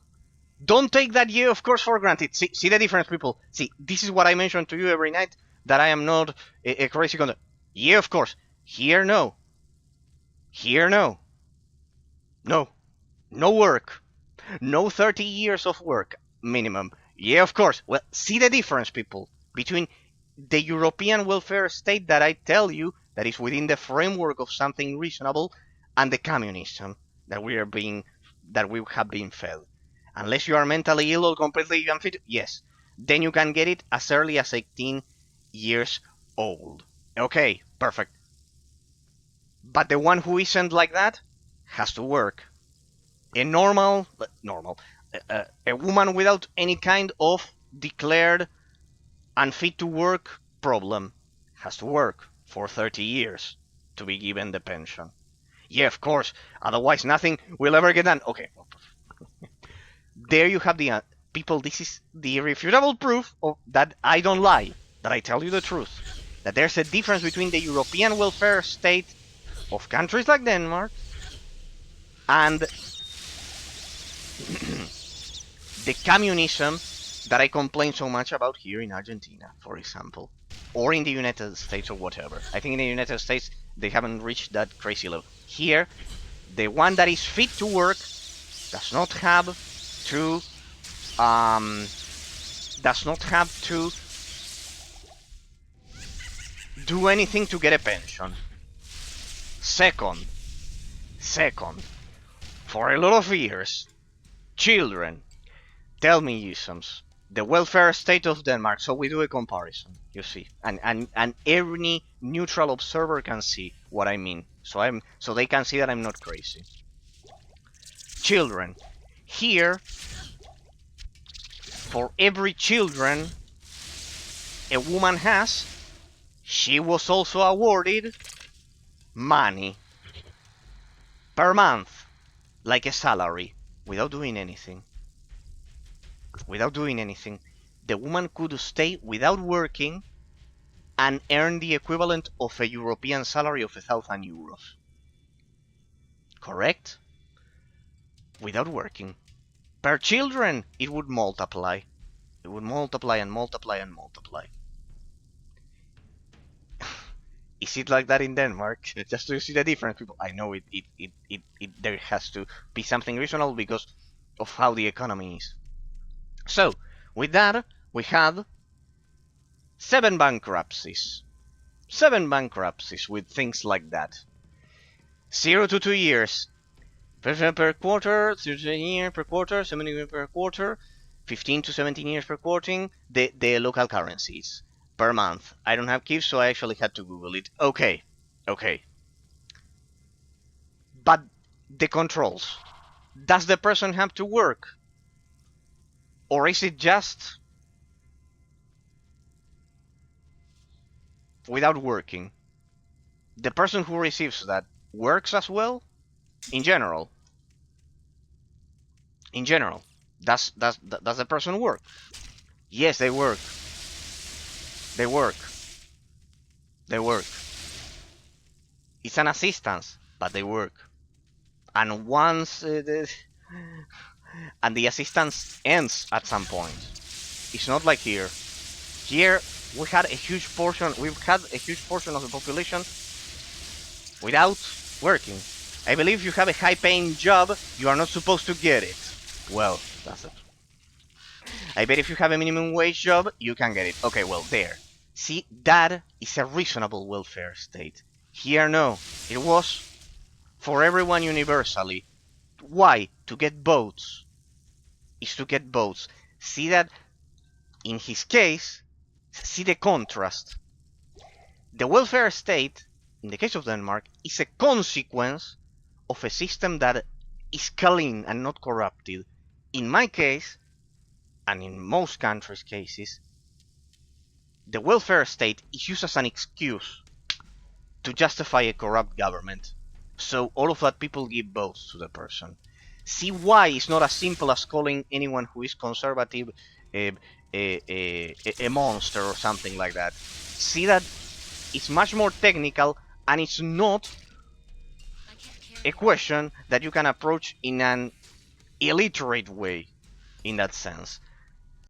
don't take that yeah, of course, for granted. See the difference, people. See, this is what I mention to you every night, that I am not a crazy con. Yeah, of course. Here, no. Here, no. No. No work. No 30 years of work minimum. Yeah, of course. Well, see the difference, people, between the European welfare state that I tell you that is within the framework of something reasonable, and the communism that we have been fed. Unless you are mentally ill or completely unfit, yes, then you can get it as early as 18 years old. Okay, perfect. But the one who isn't like that has to work. A a woman without any kind of declared unfit to work problem has to work for 30 years to be given the pension. Yeah, of course. Otherwise, nothing will ever get done. Okay, there you have the people. This is the irrefutable proof of that I don't lie. That I tell you the truth. That there's a difference between the European welfare state of countries like Denmark and the communism that I complain so much about here in Argentina, for example, or in the United States or whatever. I think in the United States they haven't reached that crazy level. Here, the one that is fit to work does not have to do anything to get a pension. Second, second, for a lot of years, children. Tell me, Yusums, the welfare state of Denmark, so we do a comparison, you see. And any neutral observer can see what I mean. So they can see that I'm not crazy. Children. Here, for every children a woman has, she was also awarded money per month, like a salary, without doing anything. Without doing anything. The woman could stay without working and earn the equivalent of a European salary of 1,000 euros. Correct? Without working. Per children, it would multiply. It would multiply and multiply and multiply. Is it like that in Denmark? Just to see the difference, people. I know there has to be something reasonable because of how the economy is. So, with that, we have 7 bankruptcies. 7 bankruptcies with things like that. 0 to 2 years. Per quarter, 13 years per quarter, 17 years per quarter, 15 to 17 years per quarter, the local currencies. Per month. I don't have kids, so I actually had to Google it. Okay. But the controls. Does the person have to work? Or is it just without working? The person who receives that works as well? In general. Does the person work? Yes, they work. They work. It's an assistance, but they work. And once and the assistance ends at some point. It's not like here. Here, we've had a huge portion of the population without working. I believe if you have a high-paying job, you are not supposed to get it. Well, that's it. I bet if you have a minimum wage job, you can get it. Okay, well, there. See, that is a reasonable welfare state. Here, no. It was for everyone universally. Why? To get votes. Is to get votes. See that in his case, see the contrast. The welfare state, in the case of Denmark, is a consequence of a system that is clean and not corrupted. In my case, and in most countries' cases, the welfare state is used as an excuse to justify a corrupt government. So all of that people give votes to the person. See why it's not as simple as calling anyone who is conservative a, a monster or something like that. See that it's much more technical and it's not a question that you can approach in an illiterate way in that sense.